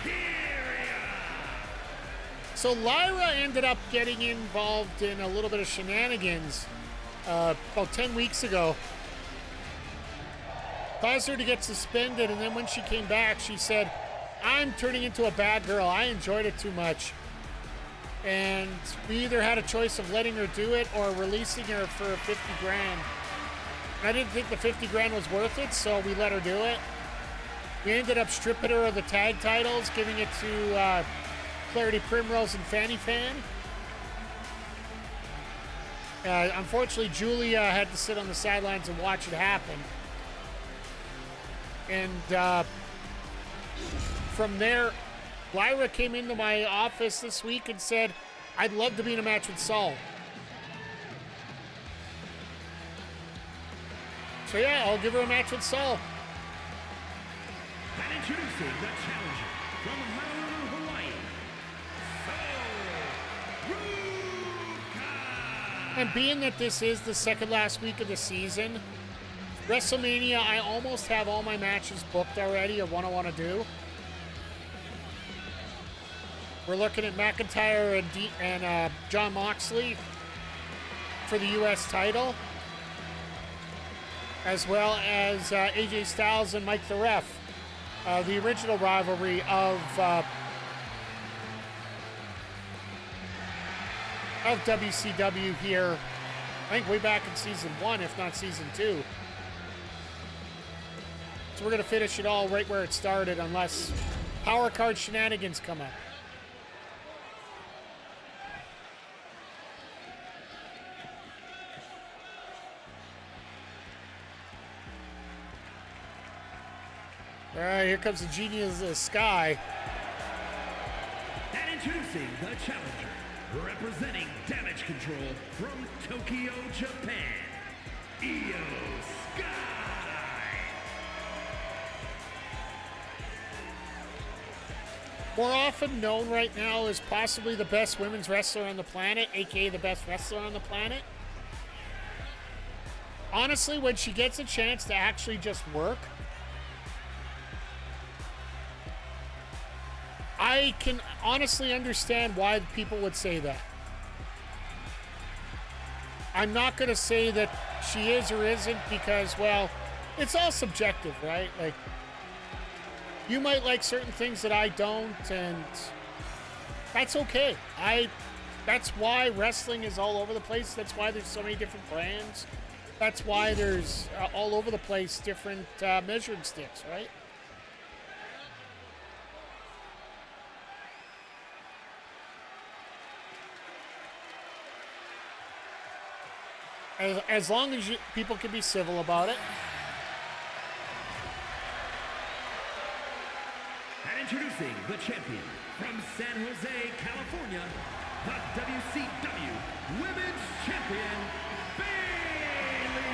Valkyria. So Lyra ended up getting involved in a little bit of shenanigans about 10 weeks ago. Caused her to get suspended, and then when she came back, she said, I'm turning into a bad girl. I enjoyed it too much. And we either had a choice of letting her do it or releasing her for 50 grand. I didn't think the 50 grand was worth it, so we let her do it. We ended up stripping her of the tag titles, giving it to Clarity Primrose and Fanny Fan. Unfortunately, Julia had to sit on the sidelines and watch it happen. And from there, Lyra came into my office this week and said, I'd love to be in a match with Saul. So yeah, I'll give her a match with Saul. And introducing the challenger from Honolulu, Hawaii, Ruca. And being that this is the second last week of the season, WrestleMania, I almost have all my matches booked already of what I want to do. We're looking at McIntyre and John Moxley for the U.S. title, as well as AJ Styles and Mike the Ref, the original rivalry of WCW here, I think way back in Season 1, if not Season 2. So we're going to finish it all right where it started unless power card shenanigans come up. All right, here comes the genius of the sky. And introducing the challenger, representing Damage Control from Tokyo, Japan, Io Sky. More often known right now as possibly the best women's wrestler on the planet, aka the best wrestler on the planet. Honestly, when she gets a chance to actually just work, I can honestly understand why people would say that. I'm not going to say that she is or isn't because, well, it's all subjective, right? Like, you might like certain things that I don't, and that's okay. That's why wrestling is all over the place. That's why there's so many different brands. That's why there's all over the place different measuring sticks, right? As long as people can be civil about it. And introducing the champion from San Jose, California, the WCW Women's Champion, Bayley.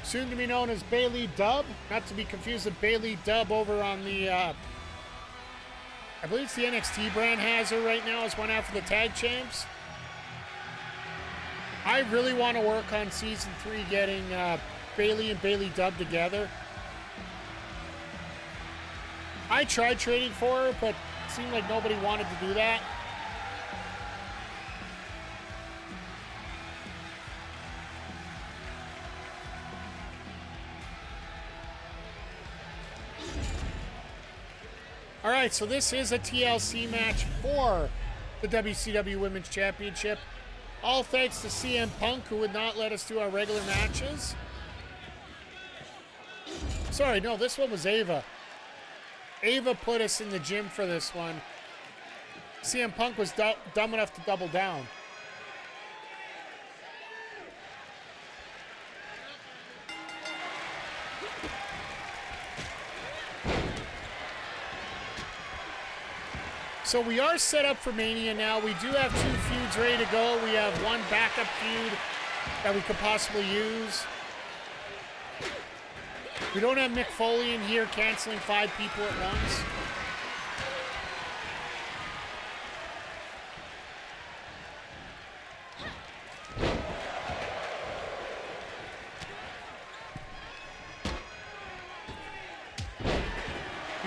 Soon to be known as Bayley Dub, not to be confused with Bayley Dub over on the I believe it's the NXT brand has her right now as one half of the tag champs. I really want to work on season 3 getting Bayley and Bayley Dub together. I tried trading for her, but it seemed like nobody wanted to do that. All right, so this is a TLC match for the WCW Women's Championship. All thanks to CM Punk, who would not let us do our regular matches. Sorry, no, this one was Ava. Ava put us in the gym for this one. CM Punk was dumb enough to double down. So we are set up for Mania now. We do have 2 feuds ready to go. We have one backup feud that we could possibly use. We don't have Mick Foley in here canceling 5 people at once.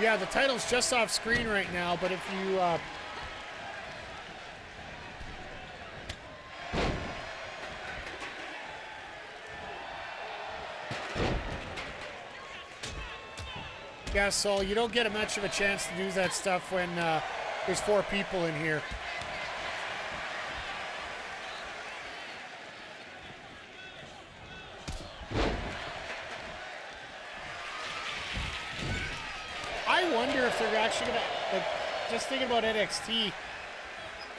Yeah, the title's just off screen right now, but if you yeah, so you don't get much of a chance to do that stuff when there's 4 people in here. I wonder if they're actually gonna, like, just thinking about NXT,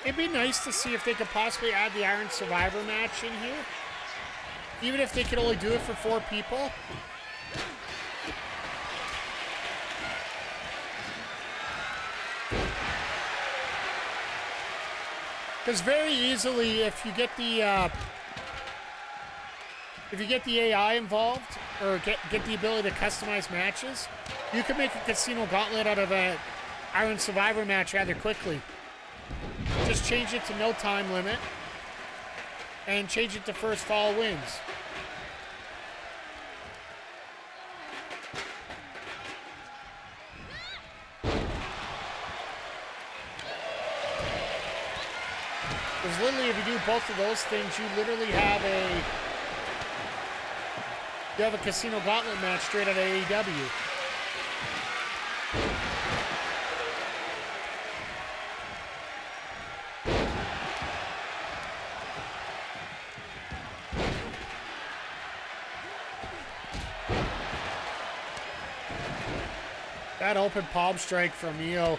it'd be nice to see if they could possibly add the Iron Survivor match in here. Even if they could only do it for 4 people. Because very easily, if you get the AI involved, or get the ability to customize matches, you can make a Casino Gauntlet out of an Iron Survivor match rather quickly. Just change it to no time limit, and change it to first fall wins. Because literally, if you do both of those things, you literally have a Casino Gauntlet match straight out of AEW. That open palm strike from Io.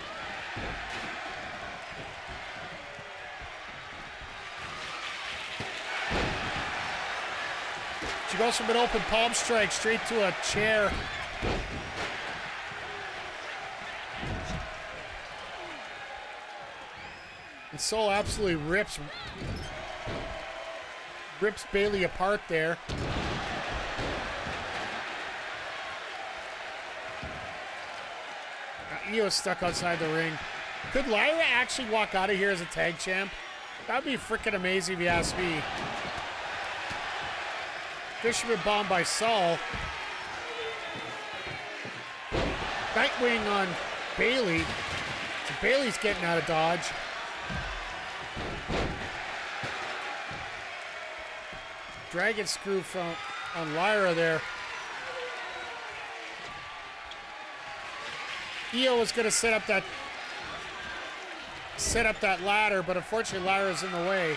She goes from an open palm strike straight to a chair. And Soul absolutely rips Bayley apart there. Io's stuck outside the ring. Could Lyra actually walk out of here as a tag champ? That'd be freaking amazing if you ask me. Fisherman bomb by Saul. Nightwing on Bayley. So Bayley's getting out of dodge. Dragon screw on Lyra there. Io was going to set up that ladder, but unfortunately Lyra's in the way.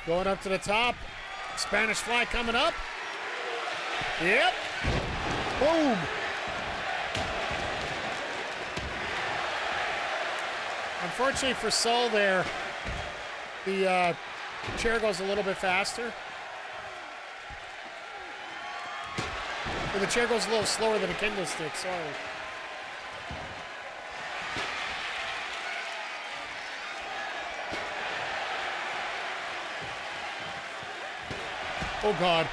Going up to the top. Spanish Fly coming up. Yep. Boom. Unfortunately for Soul there, the chair goes a little bit faster. Or the chair goes a little slower than a kendo stick, sorry. Oh, God.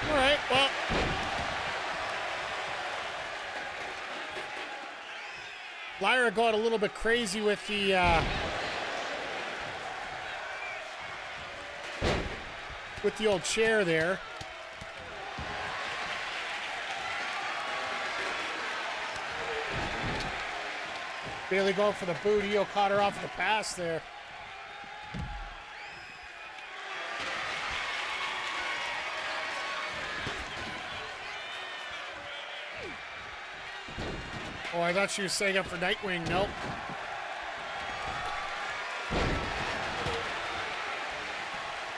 All right, well. Lyra got a little bit crazy with the old chair there. Bayley going for the boot. Io caught her off the pass there. Oh, I thought she was setting up for Nightwing. Nope.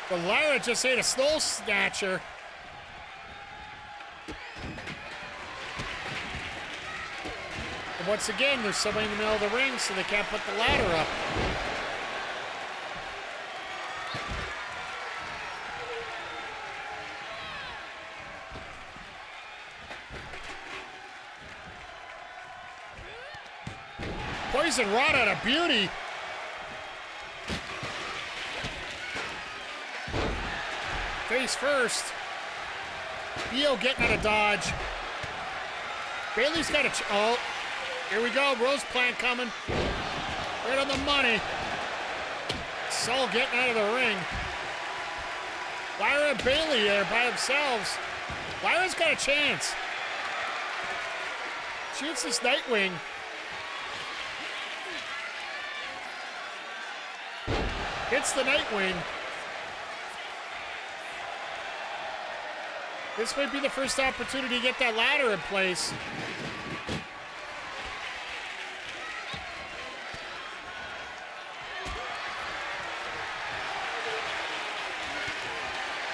But Lyra just ate a snow snatcher. And once again, there's somebody in the middle of the ring, so they can't put the ladder up. Poison Rod out of beauty. Face first. Io getting out of dodge. Bayley's got a... oh, here we go. Rose Plant coming. Right on the money. Soul getting out of the ring. Lyra and Bayley there by themselves. Lyra's got a chance. Shoots this Nightwing. Hits the Nightwing. This might be the first opportunity to get that ladder in place.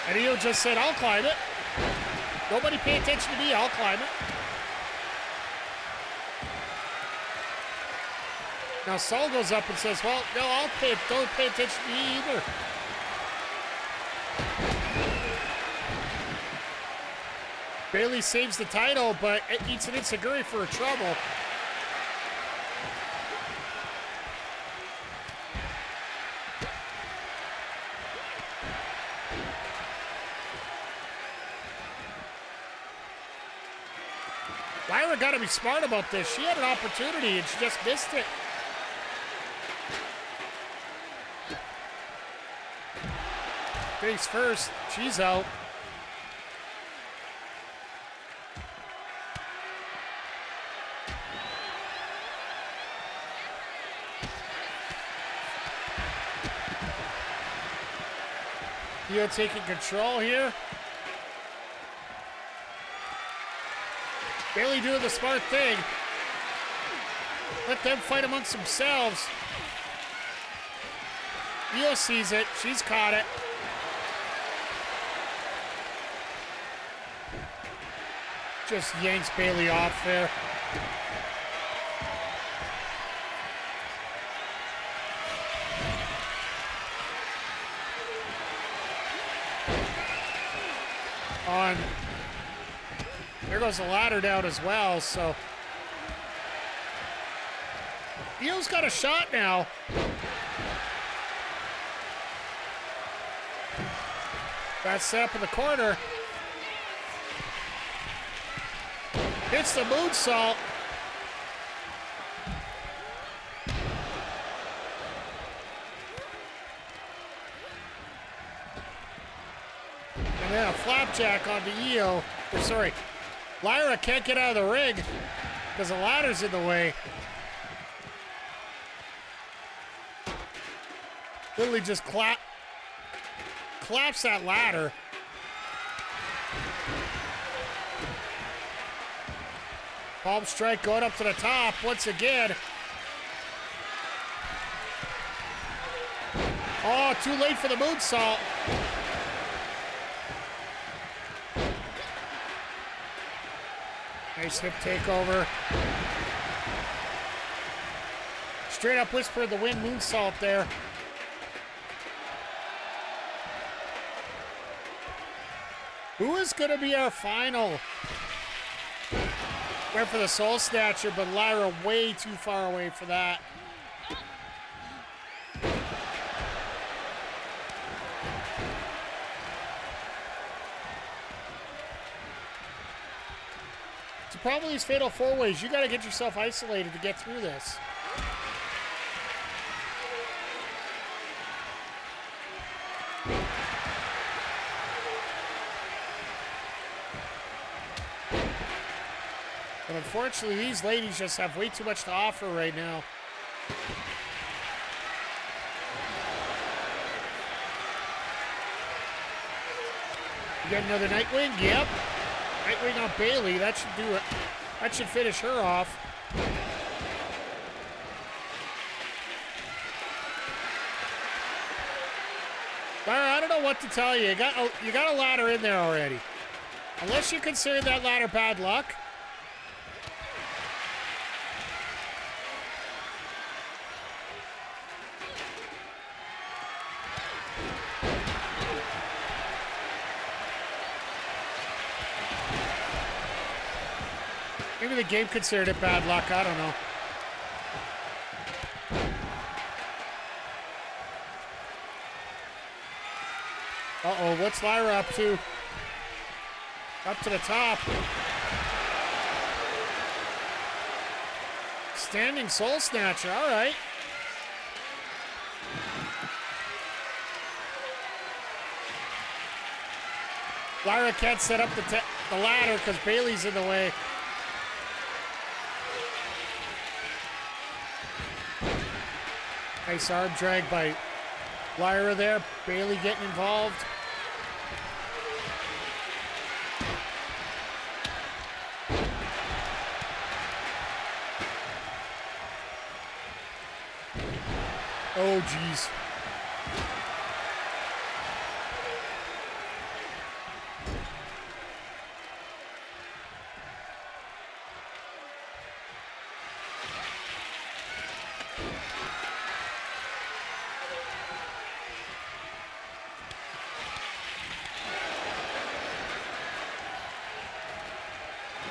And Io just said, I'll climb it. Nobody pay attention to me, I'll climb it. Now Saul goes up and says, well, no, don't pay attention to me either. Bayley saves the title, but it eats an enziguri for her trouble. Lyra got to be smart about this. She had an opportunity and she just missed it. Face first, she's out. Io taking control here. Bayley doing the smart thing. Let them fight amongst themselves. Io sees it. She's caught it. Just yanks Bayley off there. On. There goes the ladder down as well, so. Io's got a shot now. That's set up in the corner. Hits the moonsault. And then a flapjack onto Io. Or sorry, Lyra can't get out of the ring because the ladder's in the way. Literally just collapse that ladder. Palm strike going up to the top once again. Oh, too late for the moonsault. Nice hip takeover. Straight up whisper of the wind moonsault there. Who is going to be our final? Went for the Soul Snatcher, but Lyra way too far away for that. So probably these fatal four ways. You got to get yourself isolated to get through this. But unfortunately, these ladies just have way too much to offer right now. You get another Nightwing? Yep. Nightwing on Bayley. That should do it. That should finish her off. Lyra, I don't know what to tell you. You got a ladder in there already. Unless you consider that ladder bad luck. Maybe the game considered it bad luck. I don't know. Uh-oh, what's Lyra up to? Up to the top. Standing Soul Snatcher, all right. Lyra can't set up the ladder because Bayley's in the way. Nice arm drag by Lyra there. Bayley getting involved. Oh, geez.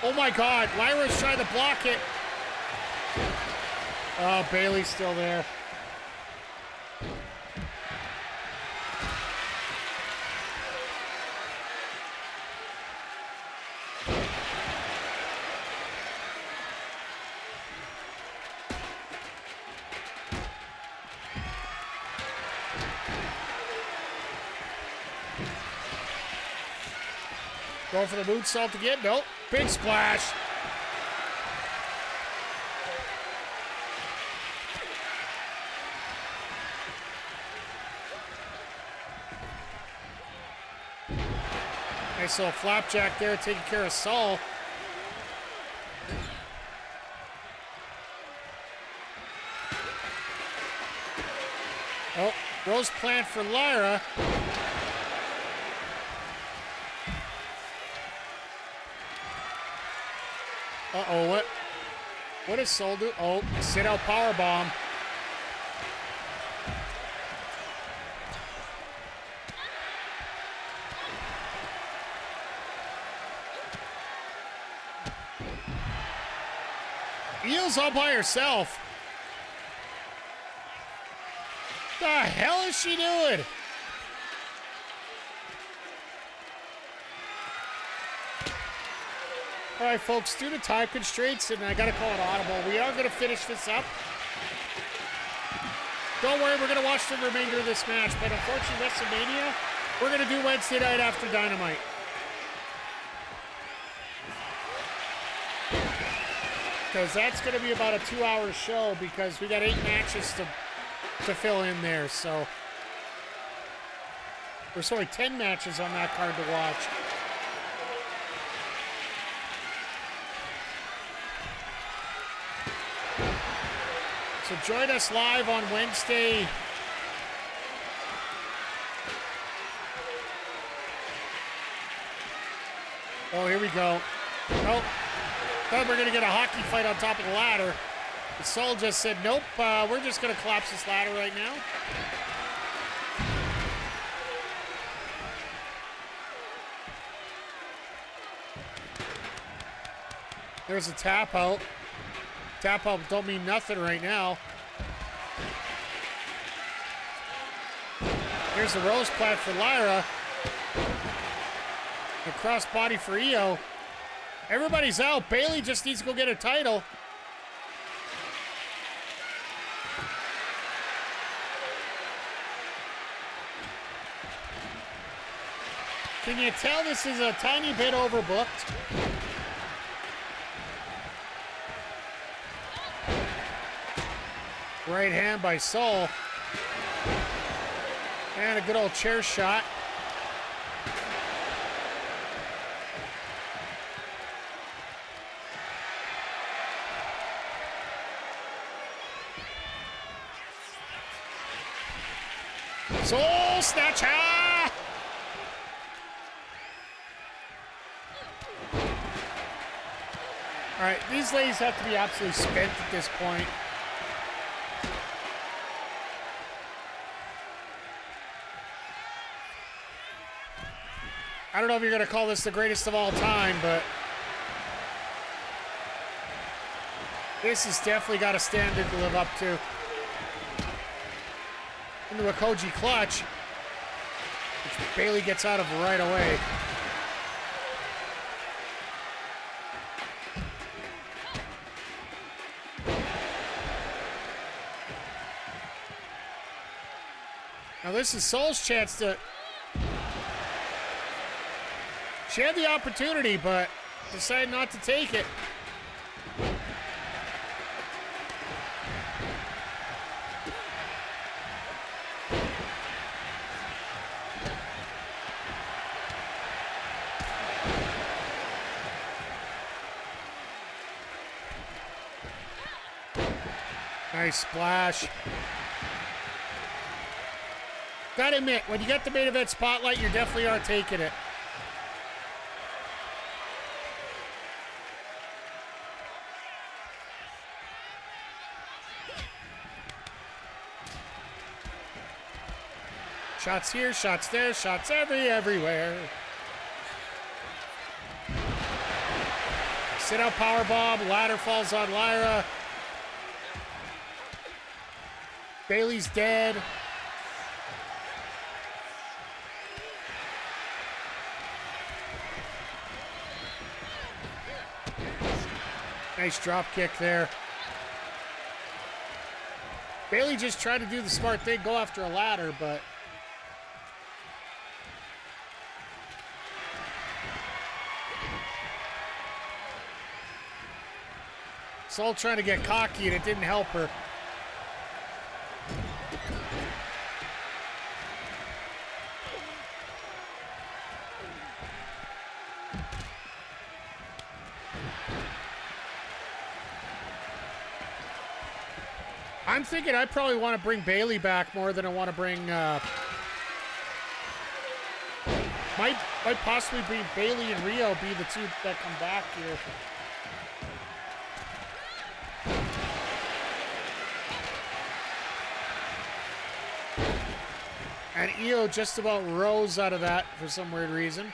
Oh my God, Lyra's trying to block it. Oh, Bayley's still there. Going for the moonsault again. Nope. Big splash. Nice little flapjack there, taking care of Saul. Rose plant for Lyra. Uh-oh, what does Soul do? Oh, sit out powerbomb. Io's all by herself. The hell is she doing? All right, folks, due to time constraints, and I got to call it audible, we are going to finish this up. Don't worry, we're going to watch the remainder of this match, but unfortunately, WrestleMania, we're going to do Wednesday night after Dynamite. Because that's going to be about a 2-hour show because we got 8 matches to fill in there, so. There's only 10 matches on that card to watch. So join us live on Wednesday. Oh, here we go. Nope. Thought we were going to get a hockey fight on top of the ladder. The Soul just said, nope, we're just going to collapse this ladder right now. There's a tap out. Tap out don't mean nothing right now. Here's the Rose plant for Lyra. The cross body for Io. Everybody's out. Bayley just needs to go get a title. Can you tell this is a tiny bit overbooked? Right hand by Soul. And a good old chair shot. Soul Snatcher! All right, these ladies have to be absolutely spent at this point. I don't know if you're going to call this the greatest of all time, but this has definitely got a standard to live up to. Into a Koji clutch, which Bayley gets out of right away. Now this is Soul's chance to... She had the opportunity, but decided not to take it. Nice splash. Gotta admit, when you get the main event spotlight, you definitely are taking it. Shots here, shots there, shots everywhere. Sit out powerbomb, ladder falls on Lyra. Bayley's dead. Nice drop kick there. Bayley just tried to do the smart thing, go after a ladder, but Soul trying to get cocky and it didn't help her. I'm thinking I probably want to bring Bayley back more than I want to bring... Might possibly be Bayley and Rhea be the two that come back here. And Io just about rose out of that for some weird reason.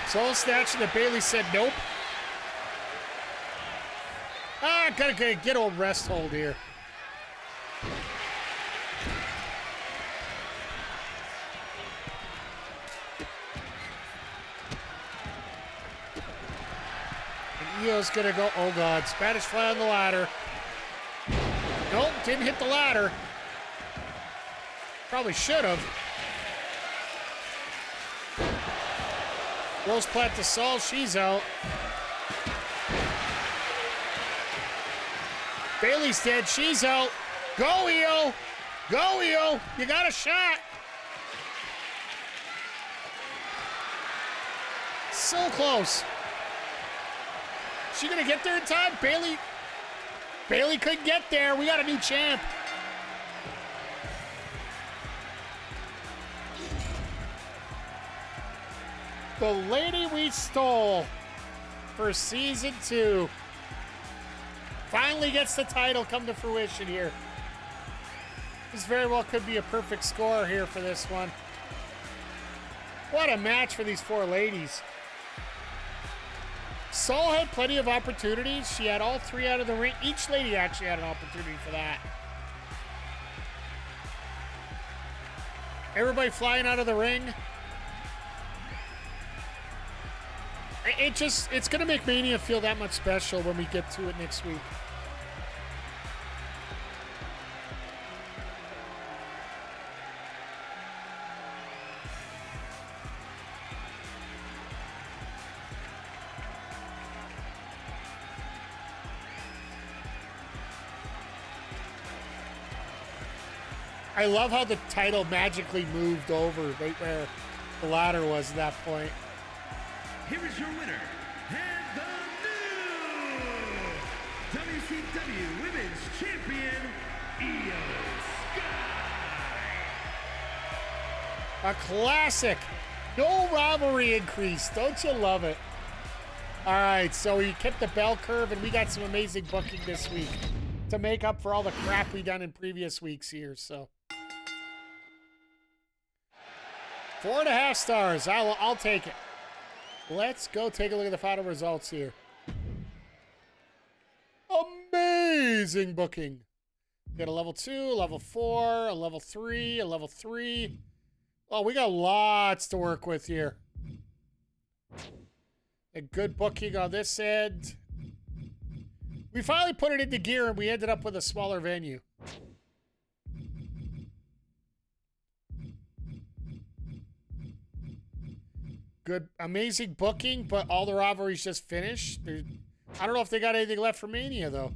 Soul snatch that Bayley said nope. Gotta get old rest hold here. And Io's gonna go, oh God, Spanish fly on the ladder. Nope, didn't hit the ladder. Probably should have. Rose plant to Sol, she's out. Bayley's dead, she's out. Go, Io! Go, Io! You got a shot! So close. She gonna get there in time? Bayley couldn't get there. We got a new champ. The lady we stole for season 2 finally gets the title come to fruition here. This very well could be a perfect score here for this one. What a match for these 4 ladies. Sol had plenty of opportunities. She had all 3 out of the ring. Each lady actually had an opportunity for that. Everybody flying out of the ring. It's going to make Mania feel that much special when we get to it next week. I love how the title magically moved over right where the ladder was at that point. Here is your winner, and the new WCW Women's Champion, Io Sky. A classic. No rivalry increase. Don't you love it? All right, so we kept the bell curve, and we got some amazing booking this week to make up for all the crap we done in previous weeks here. So 4.5 stars. I'll take it. Let's go take a look at the final results here. Amazing booking. We got a level 2, a level 4, a level 3, a level 3. Oh, we got lots to work with here. A good booking on this end. We finally put it into gear and we ended up with a smaller venue. Good, amazing booking, but all the rivalries just finished. I don't know if they got anything left for Mania, though.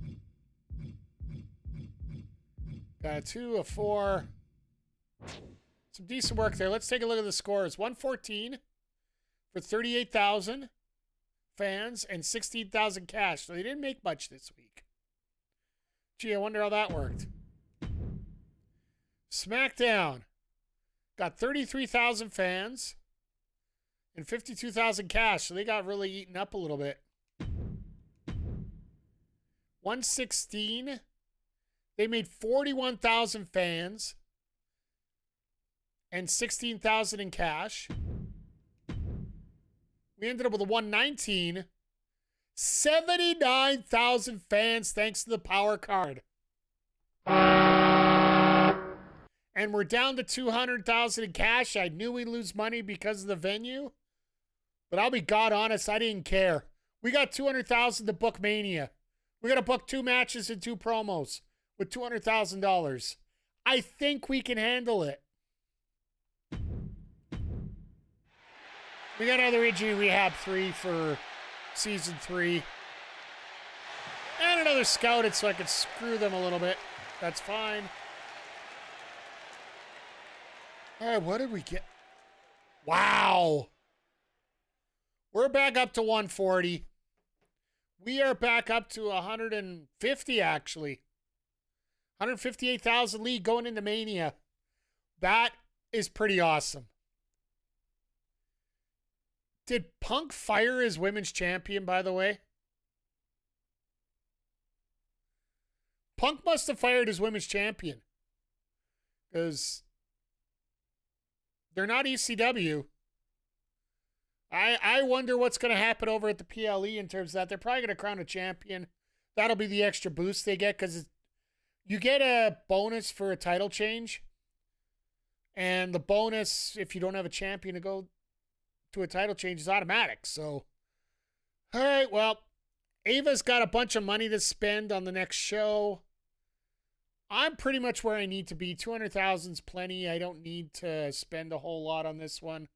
Got a 2, a 4. Some decent work there. Let's take a look at the scores. 114 for 38,000 fans and 16,000 cash. So they didn't make much this week. Gee, I wonder how that worked. SmackDown got 33,000 fans and 52,000 cash, so they got really eaten up a little bit. 116, they made 41,000 fans and 16,000 in cash. We ended up with a 119, 79,000 fans thanks to the power card. And we're down to 200,000 in cash. I knew we'd lose money because of the venue. But I'll be God honest, I didn't care. We got 200,000 to book Mania. We're going to book 2 matches and 2 promos with $200,000. I think we can handle it. We got another injury rehab 3 for season 3. And another scouted so I could screw them a little bit. That's fine. All right, what did we get? Wow. We're back up to 140. We are back up to 150, actually. 158,000 lead going into Mania. That is pretty awesome. Did Punk fire his women's champion, by the way? Punk must have fired his women's champion. Because they're not ECW. I wonder what's going to happen over at the PLE in terms of that. They're probably going to crown a champion. That'll be the extra boost they get because you get a bonus for a title change. And the bonus, if you don't have a champion to go to a title change, is automatic. So, all right, well, Ava's got a bunch of money to spend on the next show. I'm pretty much where I need to be. 200,000 is plenty. I don't need to spend a whole lot on this one.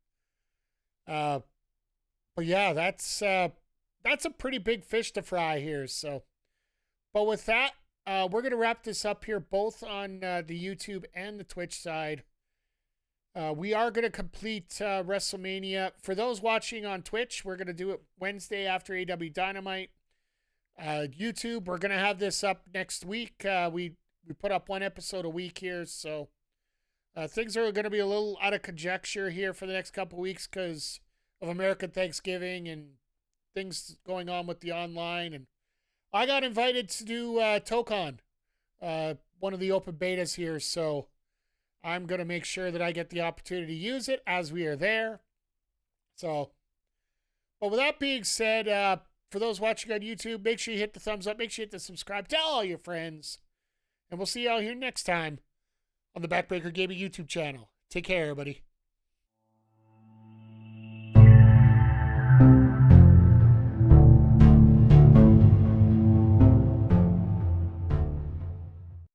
But yeah, that's a pretty big fish to fry here. So, but with that, we're gonna wrap this up here, both on the YouTube and the Twitch side. We are gonna complete WrestleMania. For those watching on Twitch, we're gonna do it Wednesday after AW Dynamite. YouTube, we're gonna have this up next week. We put up one episode a week here, so things are going to be a little out of conjecture here for the next couple of weeks because of American Thanksgiving and things going on with the online. And I got invited to do Tokon, one of the open betas here, so I'm going to make sure that I get the opportunity to use it as we are there. So, but with that being said, for those watching on YouTube, make sure you hit the thumbs up, make sure you hit the subscribe, tell all your friends. And we'll see y'all here next time on the Backbreaker Gaming YouTube channel. Take care, everybody.